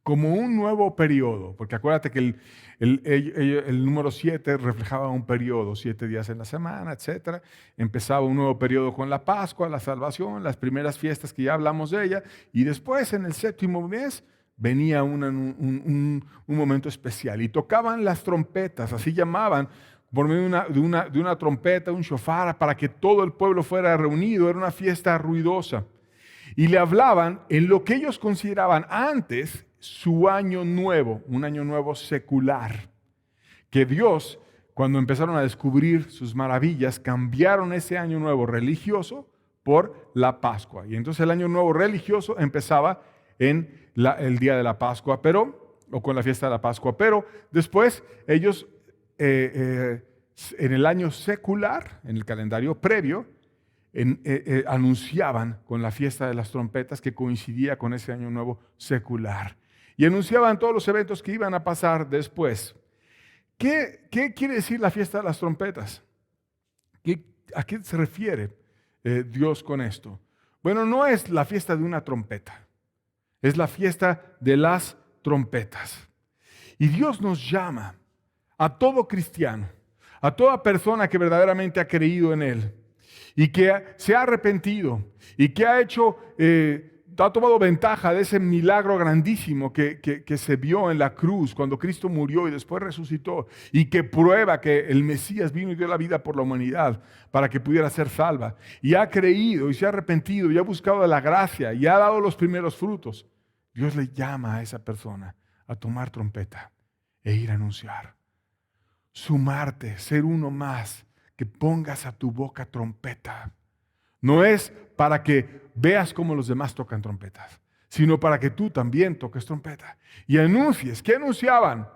como un nuevo periodo, porque acuérdate que el número 7 reflejaba un periodo, 7 días en la semana, etc. Empezaba un nuevo periodo con la Pascua, la salvación, las primeras fiestas que ya hablamos de ella, y después en el séptimo mes venía un momento especial, y tocaban las trompetas, así llamaban, por medio de una trompeta, un shofar, para que todo el pueblo fuera reunido. Era una fiesta ruidosa. Y le hablaban en lo que ellos consideraban antes su año nuevo, un año nuevo secular. Que Dios, cuando empezaron a descubrir sus maravillas, cambiaron ese año nuevo religioso por la Pascua. Y entonces el año nuevo religioso empezaba en el día de la Pascua, o con la fiesta de la Pascua. Pero después ellos, en el año secular, en el calendario previo, anunciaban con la fiesta de las trompetas que coincidía con ese año nuevo secular. Y anunciaban todos los eventos que iban a pasar después. ¿Qué quiere decir la fiesta de las trompetas? ¿A qué se refiere Dios con esto? Bueno, no es la fiesta de una trompeta, es la fiesta de las trompetas. Y Dios nos llama a todo cristiano, a toda persona que verdaderamente ha creído en Él y que se ha arrepentido y que ha tomado ventaja de ese milagro grandísimo que se vio en la cruz cuando Cristo murió y después resucitó, y que prueba que el Mesías vino y dio la vida por la humanidad para que pudiera ser salva, y ha creído y se ha arrepentido y ha buscado de la gracia y ha dado los primeros frutos. Dios le llama a esa persona a tomar trompeta e ir a anunciar. Sumarte, ser uno más, que pongas a tu boca trompeta. No es para que veas cómo los demás tocan trompetas, sino para que tú también toques trompeta y anuncies. ¿Qué anunciaban?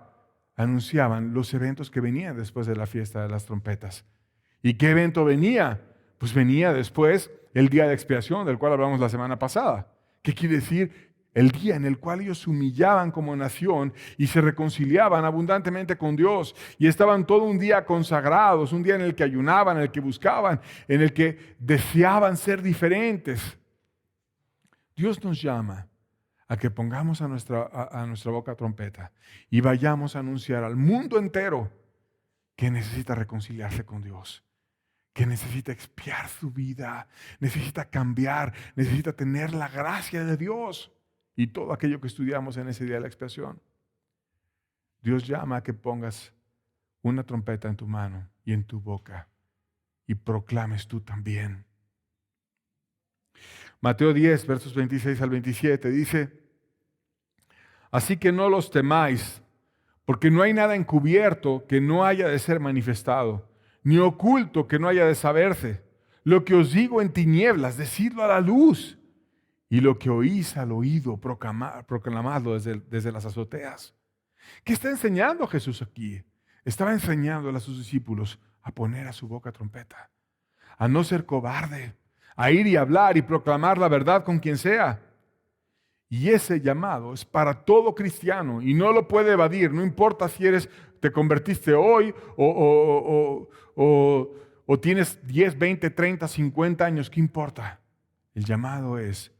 Anunciaban los eventos que venían después de la fiesta de las trompetas. ¿Y qué evento venía? Pues venía después el día de expiación, del cual hablamos la semana pasada. ¿Qué quiere decir? El día en el cual ellos se humillaban como nación y se reconciliaban abundantemente con Dios y estaban todo un día consagrados, un día en el que ayunaban, en el que buscaban, en el que deseaban ser diferentes. Dios nos llama a que pongamos a nuestra boca trompeta y vayamos a anunciar al mundo entero que necesita reconciliarse con Dios, que necesita expiar su vida, necesita cambiar, necesita tener la gracia de Dios. Y todo aquello que estudiamos en ese día de la expiación. Dios llama a que pongas una trompeta en tu mano y en tu boca y proclames tú también. Mateo 10, versos 26 al 27 dice: así que no los temáis, porque no hay nada encubierto que no haya de ser manifestado, ni oculto que no haya de saberse. Lo que os digo en tinieblas, decidlo a la luz. Y lo que oís al oído, proclamadlo desde las azoteas. ¿Qué está enseñando Jesús aquí? Estaba enseñándole a sus discípulos a poner a su boca trompeta, a no ser cobarde, a ir y hablar y proclamar la verdad con quien sea. Y ese llamado es para todo cristiano y no lo puede evadir, no importa si te convertiste hoy o tienes 10, 20, 30, 50 años, ¿qué importa? El llamado es: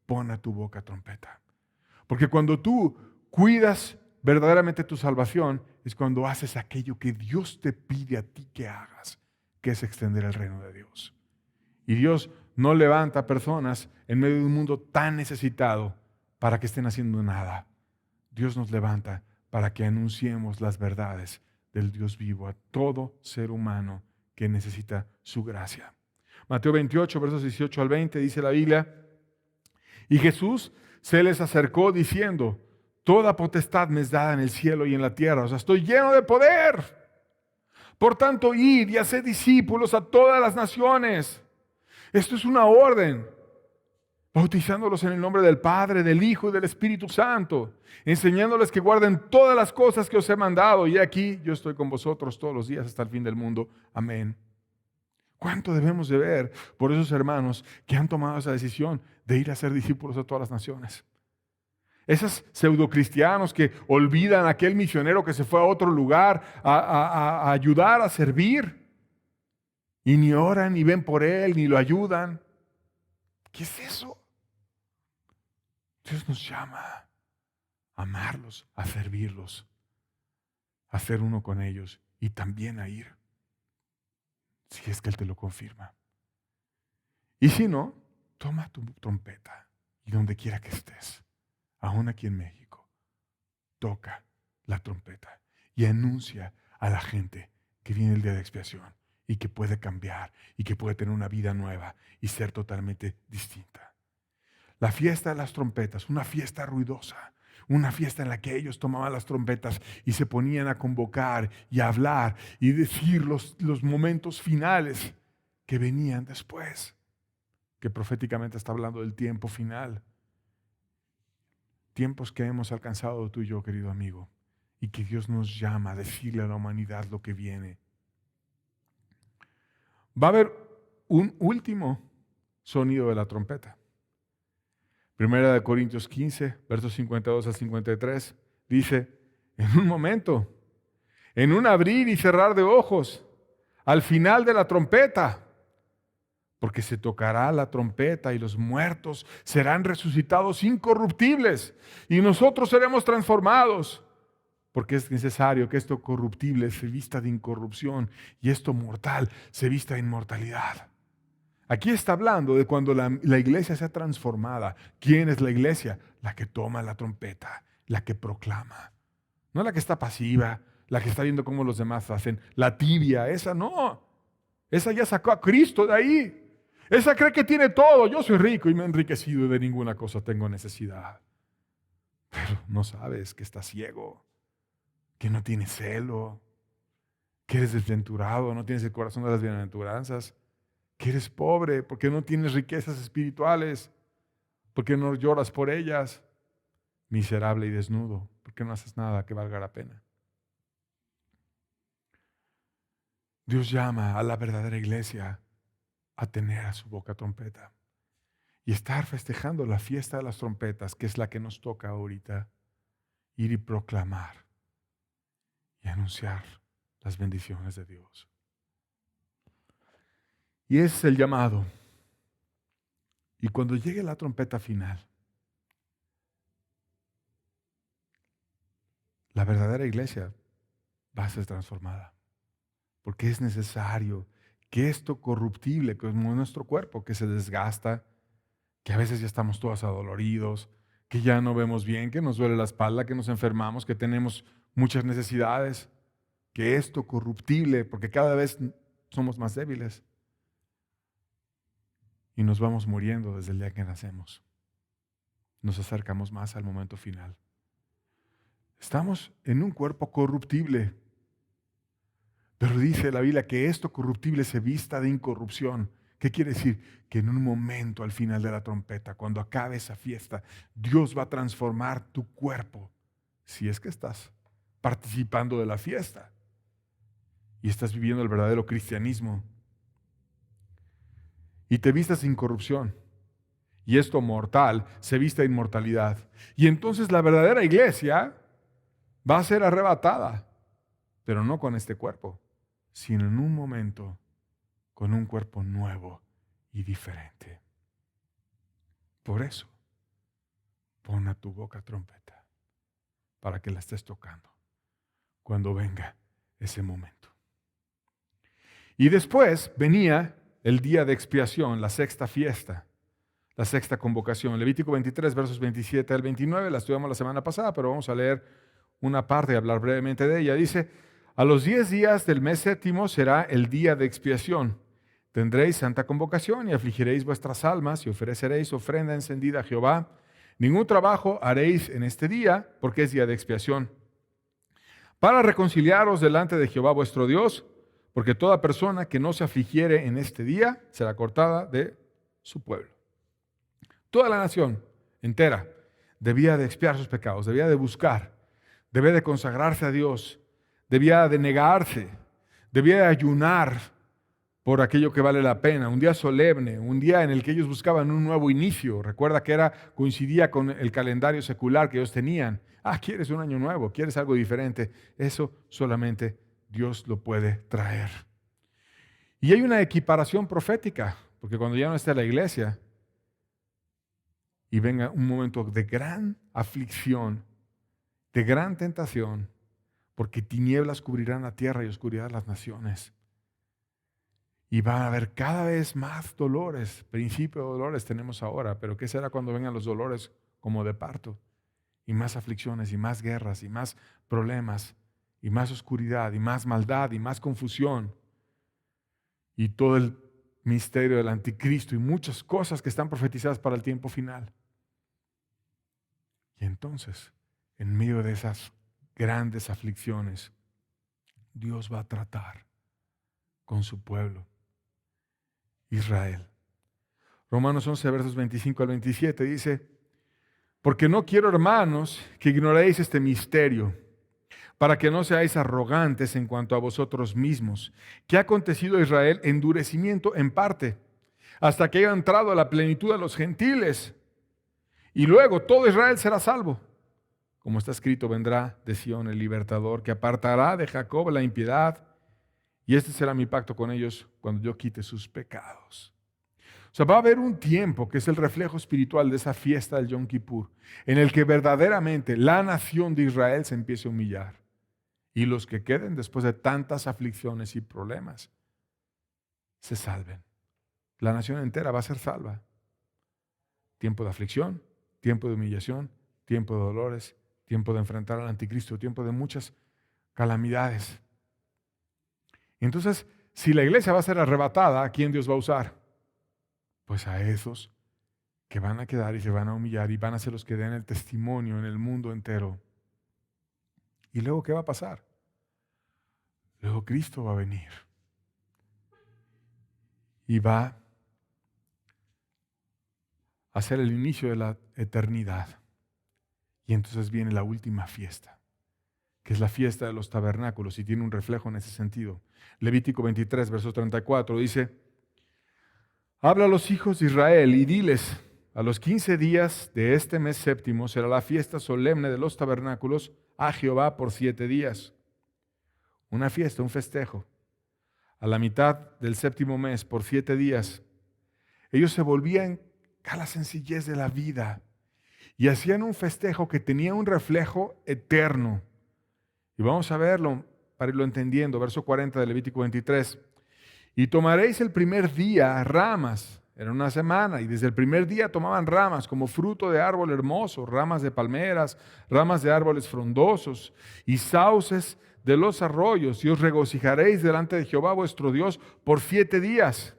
pon a tu boca trompeta. Porque cuando tú cuidas verdaderamente tu salvación, es cuando haces aquello que Dios te pide a ti que hagas, que es extender el reino de Dios. Y Dios no levanta personas en medio de un mundo tan necesitado para que estén haciendo nada. Dios nos levanta para que anunciemos las verdades del Dios vivo a todo ser humano que necesita su gracia. Mateo 28, versos 18 al 20, dice la Biblia: y Jesús se les acercó diciendo: toda potestad me es dada en el cielo y en la tierra. O sea, estoy lleno de poder. Por tanto, id y haced discípulos a todas las naciones. Esto es una orden. Bautizándolos en el nombre del Padre, del Hijo y del Espíritu Santo. Enseñándoles que guarden todas las cosas que os he mandado. Y aquí yo estoy con vosotros todos los días hasta el fin del mundo. Amén. ¿Cuánto debemos de ver por esos hermanos que han tomado esa decisión de ir a ser discípulos de todas las naciones? Esos pseudocristianos que olvidan a aquel misionero que se fue a otro lugar a ayudar, a servir. y ni oran, ni ven por él, ni lo ayudan. ¿Qué es eso? Dios nos llama a amarlos, a servirlos, a ser uno con ellos y también a ir, si es que Él te lo confirma. Y si no, toma tu trompeta y donde quiera que estés, aún aquí en México, toca la trompeta y anuncia a la gente que viene el día de expiación y que puede cambiar y que puede tener una vida nueva y ser totalmente distinta. La fiesta de las trompetas, una fiesta ruidosa, una fiesta en la que ellos tomaban las trompetas y se ponían a convocar y a hablar y decir los momentos finales que venían después, que proféticamente está hablando del tiempo final. Tiempos que hemos alcanzado tú y yo, querido amigo, y que Dios nos llama a decirle a la humanidad lo que viene. Va a haber un último sonido de la trompeta. Primera de Corintios 15, versos 52 al 53, dice, en un momento, en un abrir y cerrar de ojos, al final de la trompeta, porque se tocará la trompeta y los muertos serán resucitados incorruptibles y nosotros seremos transformados, porque es necesario que esto corruptible se vista de incorrupción y esto mortal se vista de inmortalidad. Aquí está hablando de cuando la iglesia sea transformada. ¿Quién es la iglesia? La que toma la trompeta, la que proclama. No la que está pasiva, la que está viendo cómo los demás hacen. La tibia, esa no. Esa ya sacó a Cristo de ahí. Esa cree que tiene todo. Yo soy rico y me he enriquecido y de ninguna cosa tengo necesidad. Pero no sabes que estás ciego, que no tienes celo, que eres desventurado, no tienes el corazón de las bienaventuranzas. Que eres pobre, porque no tienes riquezas espirituales, porque no lloras por ellas, miserable y desnudo, porque no haces nada que valga la pena. Dios llama a la verdadera iglesia a tener a su boca trompeta y estar festejando la fiesta de las trompetas, que es la que nos toca ahorita, ir y proclamar y anunciar las bendiciones de Dios. Y ese es el llamado. Y cuando llegue la trompeta final, la verdadera iglesia va a ser transformada. Porque es necesario que esto corruptible, como nuestro cuerpo, que se desgasta, que a veces ya estamos todos adoloridos, que ya no vemos bien, que nos duele la espalda, que nos enfermamos, que tenemos muchas necesidades, que esto corruptible, porque cada vez somos más débiles, y nos vamos muriendo desde el día que nacemos. Nos acercamos más al momento final. Estamos en un cuerpo corruptible, pero dice la Biblia que esto corruptible se vista de incorrupción. ¿Qué quiere decir? Que en un momento al final de la trompeta, cuando acabe esa fiesta, Dios va a transformar tu cuerpo, si es que estás participando de la fiesta y estás viviendo el verdadero cristianismo. Y te vistas de incorrupción. Y esto mortal se viste de inmortalidad. Y entonces la verdadera iglesia va a ser arrebatada, pero no con este cuerpo, sino en un momento con un cuerpo nuevo y diferente. Por eso, pon a tu boca trompeta para que la estés tocando cuando venga ese momento. Y después venía el día de expiación, la sexta fiesta, la sexta convocación. Levítico 23, versos 27 al 29, la estudiamos la semana pasada, pero vamos a leer una parte y hablar brevemente de ella. Dice, a los 10 días del mes séptimo será el día de expiación. Tendréis santa convocación y afligiréis vuestras almas y ofreceréis ofrenda encendida a Jehová. Ningún trabajo haréis en este día, porque es día de expiación. Para reconciliaros delante de Jehová vuestro Dios, porque toda persona que no se afligiere en este día será cortada de su pueblo. Toda la nación entera debía de expiar sus pecados, debía de buscar, debía de consagrarse a Dios, debía de negarse, debía de ayunar por aquello que vale la pena, un día solemne, un día en el que ellos buscaban un nuevo inicio. Recuerda que coincidía con el calendario secular que ellos tenían. ¿Quieres un año nuevo? ¿Quieres algo diferente? Eso solamente Dios lo puede traer. Y hay una equiparación profética, porque cuando ya no esté la iglesia y venga un momento de gran aflicción, de gran tentación, porque tinieblas cubrirán la tierra y oscuridad las naciones. Y van a haber cada vez más dolores. Principio de dolores tenemos ahora, pero ¿qué será cuando vengan los dolores como de parto? Y más aflicciones, y más guerras, y más problemas, y más oscuridad, y más maldad, y más confusión. Y todo el misterio del anticristo y muchas cosas que están profetizadas para el tiempo final. Y entonces, en medio de esas grandes aflicciones, Dios va a tratar con su pueblo, Israel. Romanos 11, versos 25 al 27 dice: porque no quiero, hermanos, que ignoréis este misterio, para que no seáis arrogantes en cuanto a vosotros mismos, que ha acontecido a Israel endurecimiento en parte, hasta que haya entrado a la plenitud de los gentiles, y luego todo Israel será salvo. Como está escrito, vendrá de Sión el libertador, que apartará de Jacob la impiedad, y este será mi pacto con ellos cuando yo quite sus pecados. O sea, va a haber un tiempo que es el reflejo espiritual de esa fiesta del Yom Kippur, en el que verdaderamente la nación de Israel se empiece a humillar. Y los que queden después de tantas aflicciones y problemas se salven. La nación entera va a ser salva. Tiempo de aflicción, tiempo de humillación, tiempo de dolores, tiempo de enfrentar al anticristo, tiempo de muchas calamidades. Entonces, si la iglesia va a ser arrebatada, ¿a quién Dios va a usar? Pues a esos que van a quedar y se van a humillar y van a ser los que den el testimonio en el mundo entero. ¿Y luego qué va a pasar? Luego Cristo va a venir y va a ser el inicio de la eternidad. Y entonces viene la última fiesta, que es la fiesta de los tabernáculos, y tiene un reflejo en ese sentido. Levítico 23, verso 34 dice: habla a los hijos de Israel y diles: a los 15 días de este mes séptimo será la fiesta solemne de los tabernáculos a Jehová por 7 días. Una fiesta, un festejo. A la mitad del séptimo mes, por 7 días, ellos se volvían a la sencillez de la vida y hacían un festejo que tenía un reflejo eterno. Y vamos a verlo para irlo entendiendo. Verso 40 de Levítico 23. Y tomaréis el primer día ramas, era una semana, y desde el primer día tomaban ramas como fruto de árbol hermoso, ramas de palmeras, ramas de árboles frondosos y sauces de los arroyos, y os regocijaréis delante de Jehová vuestro Dios por 7 días.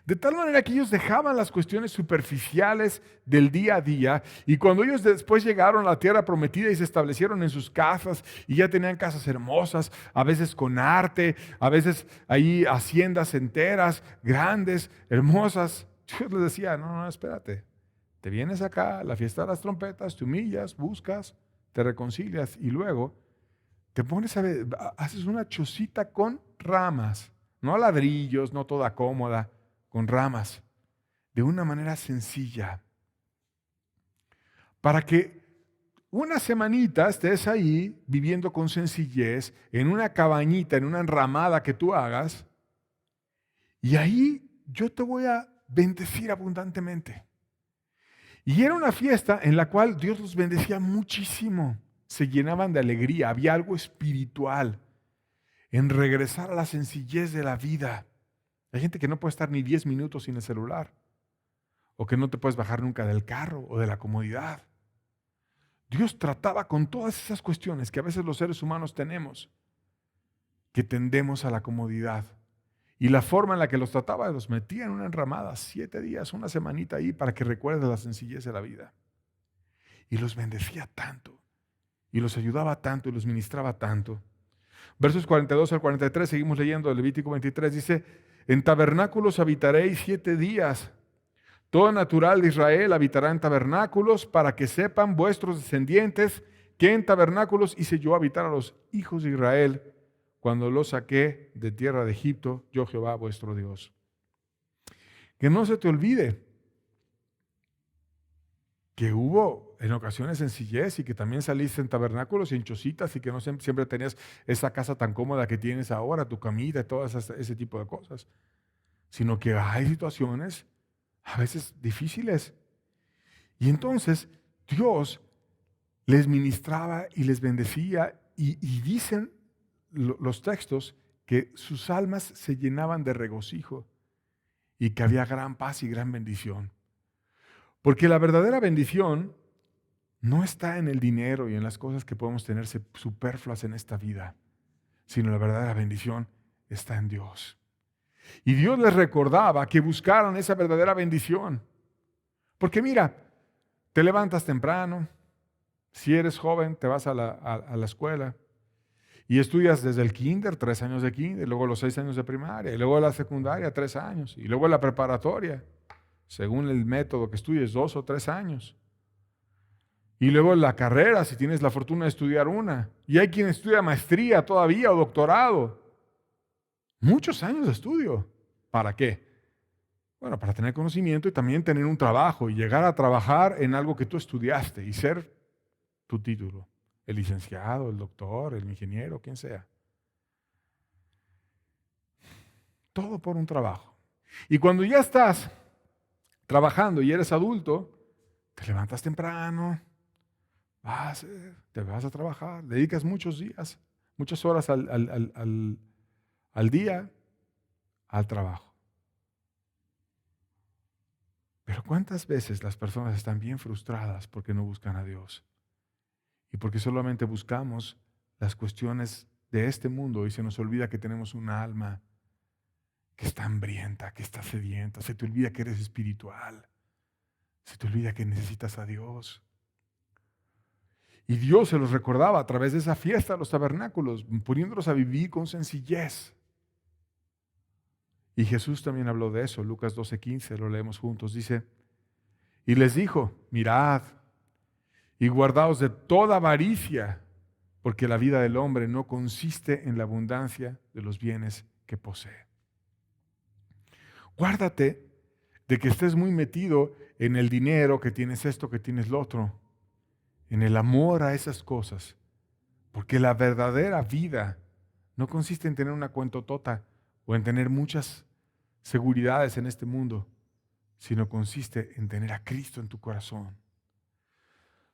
De tal manera que ellos dejaban las cuestiones superficiales del día a día, y cuando ellos después llegaron a la tierra prometida y se establecieron en sus casas y ya tenían casas hermosas, a veces con arte, a veces ahí haciendas enteras, grandes, hermosas, Dios les decía: no, espérate, te vienes acá, la fiesta de las trompetas, te humillas, buscas, te reconcilias y luego te pones a ver, haces una chocita con ramas, no ladrillos, no toda cómoda, con ramas, de una manera sencilla, para que una semanita estés ahí viviendo con sencillez, en una cabañita, en una enramada que tú hagas, y ahí yo te voy a bendecir abundantemente. Y era una fiesta en la cual Dios los bendecía muchísimo, se llenaban de alegría, había algo espiritual en regresar a la sencillez de la vida. Hay gente que no puede estar ni 10 minutos sin el celular, o que no te puedes bajar nunca del carro o de la comodidad. Dios trataba con todas esas cuestiones que a veces los seres humanos tenemos, que tendemos a la comodidad. Y la forma en la que los trataba, los metía en una enramada 7 días, una semanita ahí, para que recuerdes la sencillez de la vida. Y los bendecía tanto, y los ayudaba tanto, y los ministraba tanto. Versos 42 al 43, seguimos leyendo, Levítico 23, dice: en tabernáculos habitaréis 7 días. Todo natural de Israel habitará en tabernáculos, para que sepan vuestros descendientes que en tabernáculos hice yo habitar a los hijos de Israel cuando los saqué de tierra de Egipto, yo Jehová vuestro Dios. Que no se te olvide que hubo en ocasiones sencillez y que también saliste en tabernáculos y en chocitas y que no siempre tenías esa casa tan cómoda que tienes ahora, tu camita y todo ese tipo de cosas. Sino que hay situaciones a veces difíciles. Y entonces Dios les ministraba y les bendecía y dicen los textos que sus almas se llenaban de regocijo y que había gran paz y gran bendición. Porque la verdadera bendición no está en el dinero y en las cosas que podemos tener superfluas en esta vida, sino la verdadera bendición está en Dios. Y Dios les recordaba que buscaran esa verdadera bendición. Porque mira, te levantas temprano, si eres joven te vas a la escuela y estudias desde el kinder, 3 años de kinder, luego los 6 años de primaria, y luego la secundaria, 3 años, y luego la preparatoria, según el método que estudies, 2 o 3 años. Y luego la carrera, si tienes la fortuna de estudiar una. Y hay quien estudia maestría todavía o doctorado. Muchos años de estudio. ¿Para qué? Bueno, para tener conocimiento y también tener un trabajo y llegar a trabajar en algo que tú estudiaste y ser tu título. El licenciado, el doctor, el ingeniero, quien sea. Todo por un trabajo. Y cuando ya estás trabajando y eres adulto, te levantas temprano, te vas a trabajar, dedicas muchos días, muchas horas al día al trabajo. Pero ¿cuántas veces las personas están bien frustradas porque no buscan a Dios? Y porque solamente buscamos las cuestiones de este mundo y se nos olvida que tenemos una alma que está hambrienta, que está sedienta. Se te olvida que eres espiritual. Se te olvida que necesitas a Dios. Y Dios se los recordaba a través de esa fiesta de los tabernáculos, poniéndolos a vivir con sencillez. Y Jesús también habló de eso, Lucas 12:15, lo leemos juntos. Dice, y les dijo, mirad y guardaos de toda avaricia, porque la vida del hombre no consiste en la abundancia de los bienes que posee. Guárdate de que estés muy metido en el dinero, que tienes esto, que tienes lo otro, en el amor a esas cosas, porque la verdadera vida no consiste en tener una cuentotota o en tener muchas seguridades en este mundo, sino consiste en tener a Cristo en tu corazón.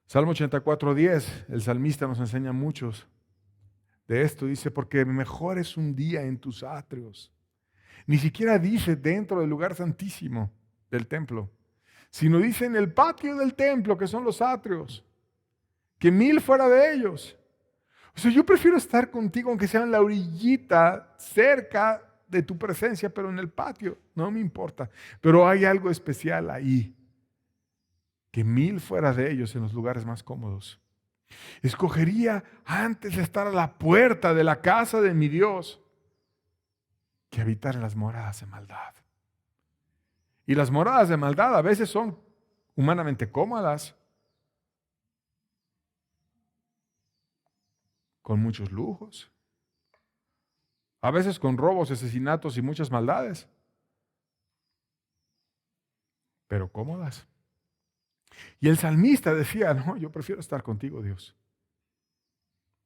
Salmo 84:10, el salmista nos enseña muchos de esto. Dice, porque mejor es un día en tus atrios. Ni siquiera dice dentro del lugar santísimo del templo, sino dice en el patio del templo, que son los atrios, que 1000 fuera de ellos. O sea, yo prefiero estar contigo, aunque sea en la orillita, cerca de tu presencia, pero en el patio, no me importa. Pero hay algo especial ahí, que 1000 fuera de ellos en los lugares más cómodos. Escogería antes de estar a la puerta de la casa de mi Dios que habitar en las moradas de maldad. Y las moradas de maldad a veces son humanamente cómodas, con muchos lujos, a veces con robos, asesinatos y muchas maldades, pero cómodas. Y el salmista decía, no, yo prefiero estar contigo, Dios,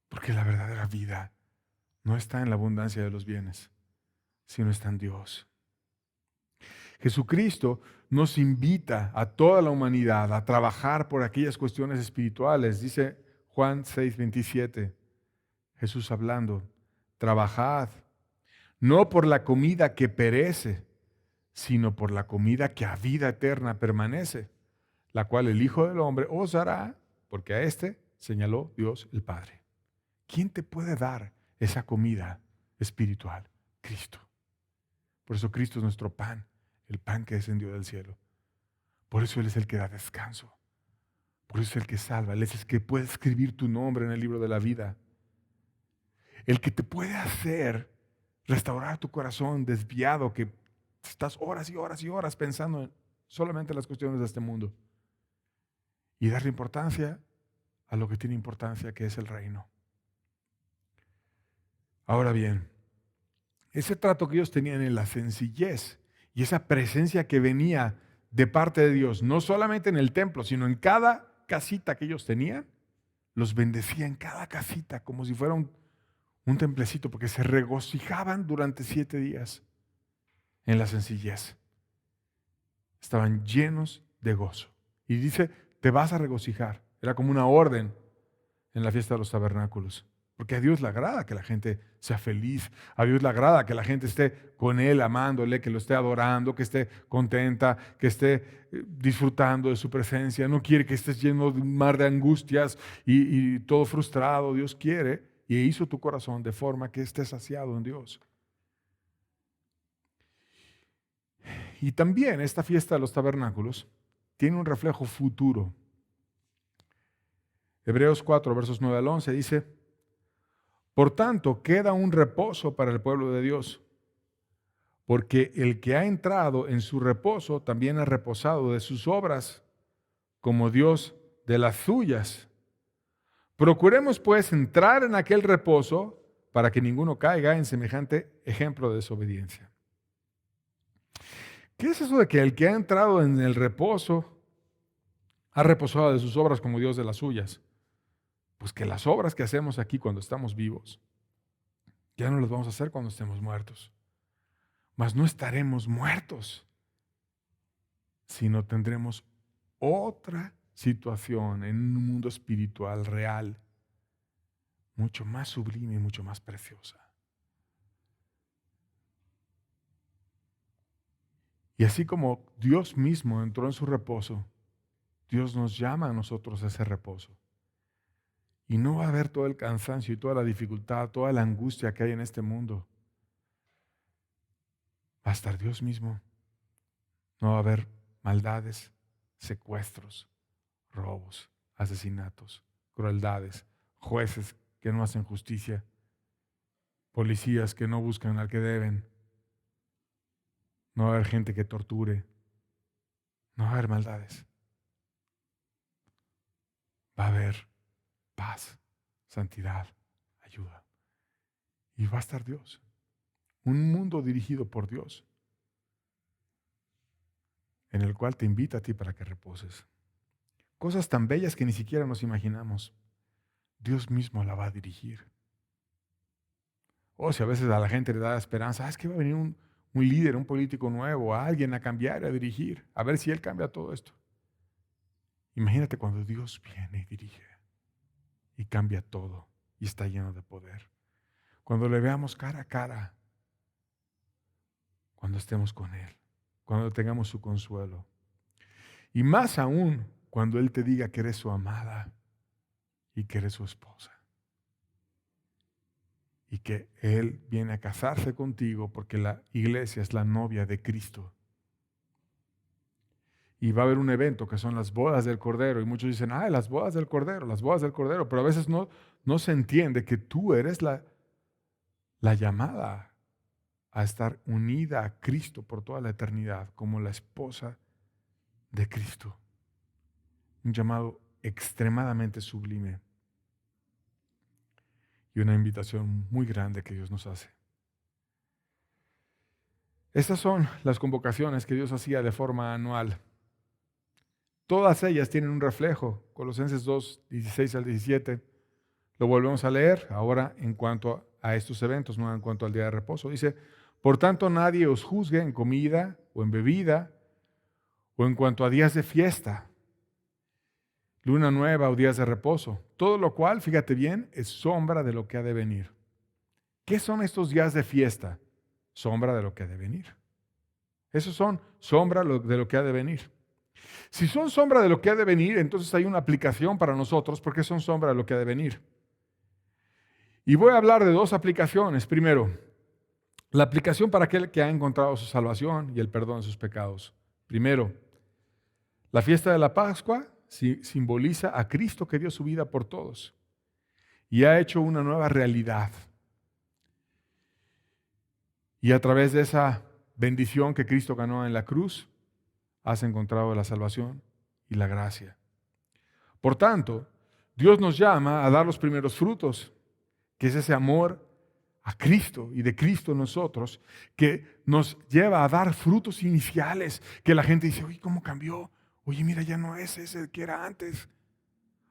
porque la verdadera vida no está en la abundancia de los bienes, sino está en Dios. Jesucristo nos invita a toda la humanidad a trabajar por aquellas cuestiones espirituales. Dice Juan 6:27, Jesús hablando, trabajad, no por la comida que perece, sino por la comida que a vida eterna permanece, la cual el Hijo del Hombre os dará, porque a este señaló Dios el Padre. ¿Quién te puede dar esa comida espiritual? Cristo. Por eso Cristo es nuestro pan, el pan que descendió del cielo. Por eso Él es el que da descanso. Por eso es el que salva. Él es el que puede escribir tu nombre en el libro de la vida. El que te puede hacer restaurar tu corazón desviado, que estás horas y horas y horas pensando solamente en las cuestiones de este mundo. Y darle importancia a lo que tiene importancia, que es el reino. Ahora bien, ese trato que ellos tenían en la sencillez y esa presencia que venía de parte de Dios, no solamente en el templo, sino en cada casita que ellos tenían, los bendecía en cada casita como si fuera un templecito, porque se regocijaban durante 7 días en la sencillez. Estaban llenos de gozo. Y dice, te vas a regocijar. Era como una orden en la fiesta de los tabernáculos. Porque a Dios le agrada que la gente sea feliz. A Dios le agrada que la gente esté con Él, amándole, que lo esté adorando, que esté contenta, que esté disfrutando de su presencia. No quiere que estés lleno de un mar de angustias y todo frustrado. Dios quiere y hizo tu corazón de forma que estés saciado en Dios. Y también esta fiesta de los tabernáculos tiene un reflejo futuro. Hebreos 4, versos 9 al 11 dice: por tanto, queda un reposo para el pueblo de Dios, porque el que ha entrado en su reposo también ha reposado de sus obras, como Dios de las suyas. Procuremos pues entrar en aquel reposo para que ninguno caiga en semejante ejemplo de desobediencia. ¿Qué es eso de que el que ha entrado en el reposo ha reposado de sus obras como Dios de las suyas? Pues que las obras que hacemos aquí cuando estamos vivos, ya no las vamos a hacer cuando estemos muertos. Mas no estaremos muertos, sino tendremos otra situación en un mundo espiritual real, mucho más sublime y mucho más preciosa. Y así como Dios mismo entró en su reposo, Dios nos llama a nosotros a ese reposo. Y no va a haber todo el cansancio y toda la dificultad, toda la angustia que hay en este mundo. Va a estar Dios mismo. No va a haber maldades, secuestros, robos, asesinatos, crueldades, jueces que no hacen justicia, policías que no buscan al que deben. No va a haber gente que torture. No va a haber maldades. Va a haber paz, santidad, ayuda. Y va a estar Dios. Un mundo dirigido por Dios, en el cual te invita a ti para que reposes. Cosas tan bellas que ni siquiera nos imaginamos. Dios mismo la va a dirigir. O si a veces a la gente le da esperanza, es que va a venir un líder, un político nuevo, alguien a cambiar y a dirigir, a ver si él cambia todo esto. Imagínate cuando Dios viene y dirige y cambia todo y está lleno de poder. Cuando le veamos cara a cara, cuando estemos con Él, cuando tengamos su consuelo. Y más aún, cuando Él te diga que eres su amada y que eres su esposa. Y que Él viene a casarse contigo porque la iglesia es la novia de Cristo. Y va a haber un evento que son las bodas del Cordero. Y muchos dicen, las bodas del Cordero, las bodas del Cordero. Pero a veces no se entiende que tú eres la llamada a estar unida a Cristo por toda la eternidad como la esposa de Cristo. Un llamado extremadamente sublime y una invitación muy grande que Dios nos hace. Estas son las convocaciones que Dios hacía de forma anual. Todas ellas tienen un reflejo. Colosenses 2, 16 al 17. Lo volvemos a leer ahora en cuanto a estos eventos, no en cuanto al día de reposo. Dice: por tanto, nadie os juzgue en comida o en bebida o en cuanto a días de fiesta, luna nueva o días de reposo. Todo lo cual, fíjate bien, es sombra de lo que ha de venir. ¿Qué son estos días de fiesta? Sombra de lo que ha de venir. Esos son sombra de lo que ha de venir. Si son sombra de lo que ha de venir, entonces hay una aplicación para nosotros porque son sombra de lo que ha de venir. Y voy a hablar de 2 aplicaciones. Primero, la aplicación para aquel que ha encontrado su salvación y el perdón de sus pecados. Primero, la fiesta de la Pascua simboliza a Cristo que dio su vida por todos y ha hecho una nueva realidad. Y a través de esa bendición que Cristo ganó en la cruz, has encontrado la salvación y la gracia. Por tanto, Dios nos llama a dar los primeros frutos, que es ese amor a Cristo y de Cristo en nosotros, que nos lleva a dar frutos iniciales, que la gente dice, oye, ¿cómo cambió? Oye, mira, ya no es ese que era antes.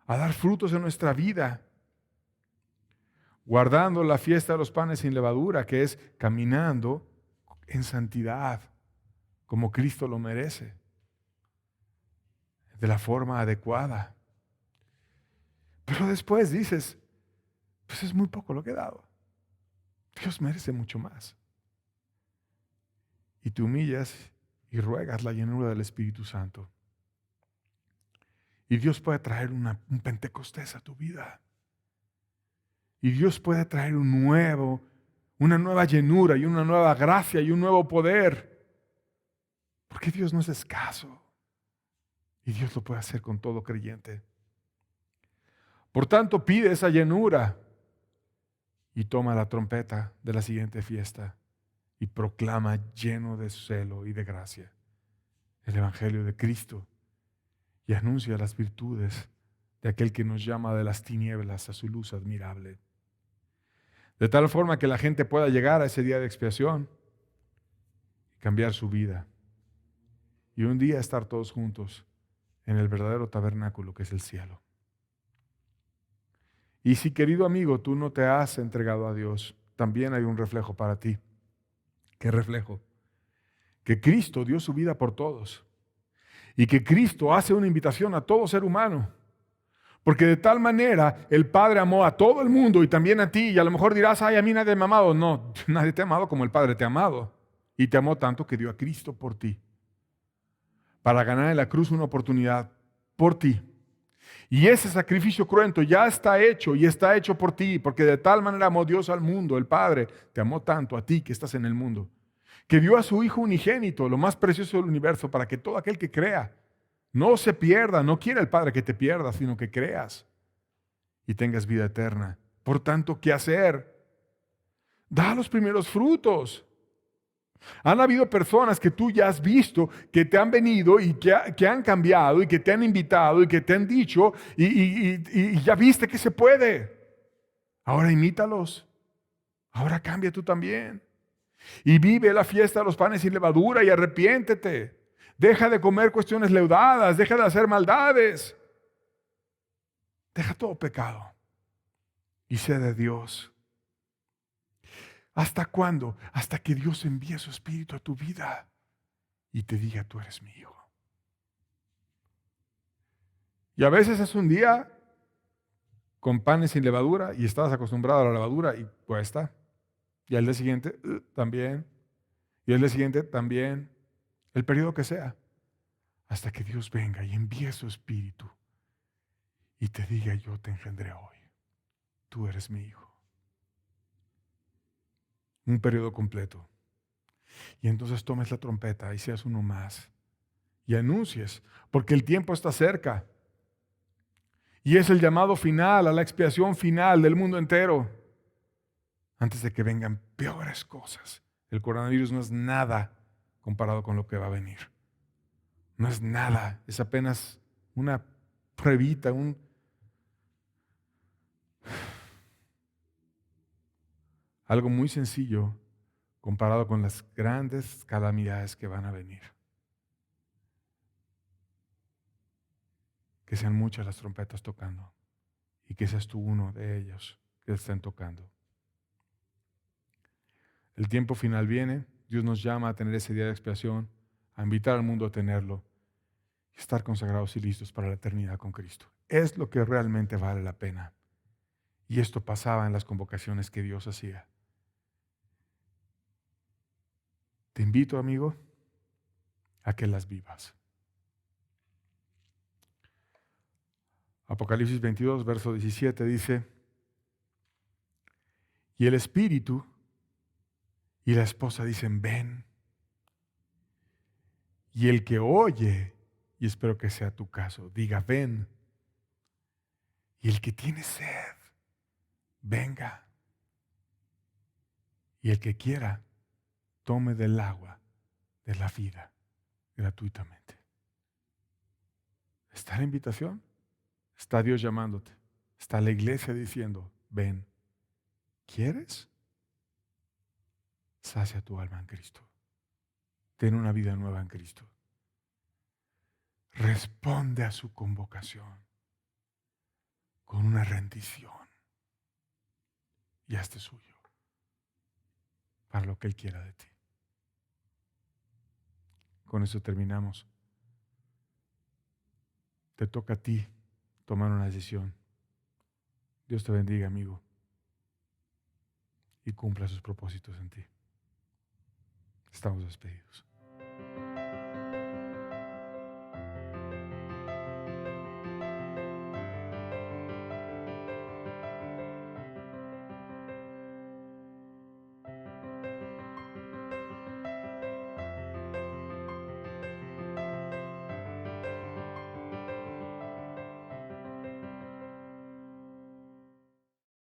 a dar frutos en nuestra vida, guardando la fiesta de los panes sin levadura, que es caminando en santidad, como Cristo lo merece, de la forma adecuada. Pero después dices, pues es muy poco lo que he dado. Dios merece mucho más. Y te humillas y ruegas la llenura del Espíritu Santo. Y Dios puede traer un Pentecostés a tu vida. Y Dios puede traer una nueva llenura y una nueva gracia y un nuevo poder. Porque Dios no es escaso. Y Dios lo puede hacer con todo creyente. Por tanto, pide esa llenura y toma la trompeta de la siguiente fiesta y proclama lleno de celo y de gracia el Evangelio de Cristo y anuncia las virtudes de aquel que nos llama de las tinieblas a su luz admirable. De tal forma que la gente pueda llegar a ese día de expiación y cambiar su vida. Y un día estar todos juntos en el verdadero tabernáculo que es el cielo. Y si, querido amigo, tú no te has entregado a Dios, también hay un reflejo para ti. ¿Qué reflejo? Que Cristo dio su vida por todos. Y que Cristo hace una invitación a todo ser humano. Porque de tal manera el Padre amó a todo el mundo y también a ti. Y a lo mejor dirás, ay, a mí nadie me ha amado. No, nadie te ha amado como el Padre te ha amado. Y te amó tanto que dio a Cristo por ti. Para ganar en la cruz una oportunidad por ti. Y ese sacrificio cruento ya está hecho y está hecho por ti. Porque de tal manera amó Dios al mundo, el Padre te amó tanto a ti que estás en el mundo, que dio a su Hijo unigénito, lo más precioso del universo, para que todo aquel que crea no se pierda. No quiere el Padre que te pierdas, sino que creas y tengas vida eterna. Por tanto, ¿qué hacer? Da los primeros frutos. Han habido personas que tú ya has visto, que te han venido y que han cambiado y que te han invitado y que te han dicho y ya viste que se puede. Ahora imítalos. Ahora cambia tú también. Y vive la fiesta de los panes sin levadura y arrepiéntete. Deja de comer cuestiones leudadas, deja de hacer maldades. Deja todo pecado y sé de Dios. ¿Hasta cuándo? Hasta que Dios envíe su Espíritu a tu vida y te diga, tú eres mi hijo. Y a veces es un día con panes sin levadura y estás acostumbrado a la levadura y cuesta. Y al día siguiente también. Y al día siguiente también. El periodo que sea. Hasta que Dios venga y envíe su Espíritu y te diga, yo te engendré hoy. Tú eres mi hijo. Un periodo completo. Y entonces tomes la trompeta y seas uno más. Y anuncies, porque el tiempo está cerca. Y es el llamado final, a la expiación final del mundo entero. Antes de que vengan peores cosas. El coronavirus no es nada comparado con lo que va a venir. No es nada, es apenas una pruebita, algo muy sencillo comparado con las grandes calamidades que van a venir. Que sean muchas las trompetas tocando y que seas tú uno de ellos que estén tocando. El tiempo final viene, Dios nos llama a tener ese día de expiación, a invitar al mundo a tenerlo y estar consagrados y listos para la eternidad con Cristo. Es lo que realmente vale la pena. Y esto pasaba en las convocaciones que Dios hacía. Te invito, amigo, a que las vivas. Apocalipsis 22, verso 17 dice, y el Espíritu y la esposa dicen, ven. Y el que oye, y espero que sea tu caso, diga, ven. Y el que tiene sed, venga. Y el que quiera, tome del agua de la vida gratuitamente. ¿Está la invitación? Está Dios llamándote. Está la iglesia diciendo, ven. ¿Quieres? Sacia tu alma en Cristo. Ten una vida nueva en Cristo. Responde a su convocación. con una rendición. Y hazte suyo para lo que Él quiera de ti. Con eso terminamos. Te toca a ti tomar una decisión. Dios te bendiga, amigo, y cumpla sus propósitos en ti. Estamos despedidos.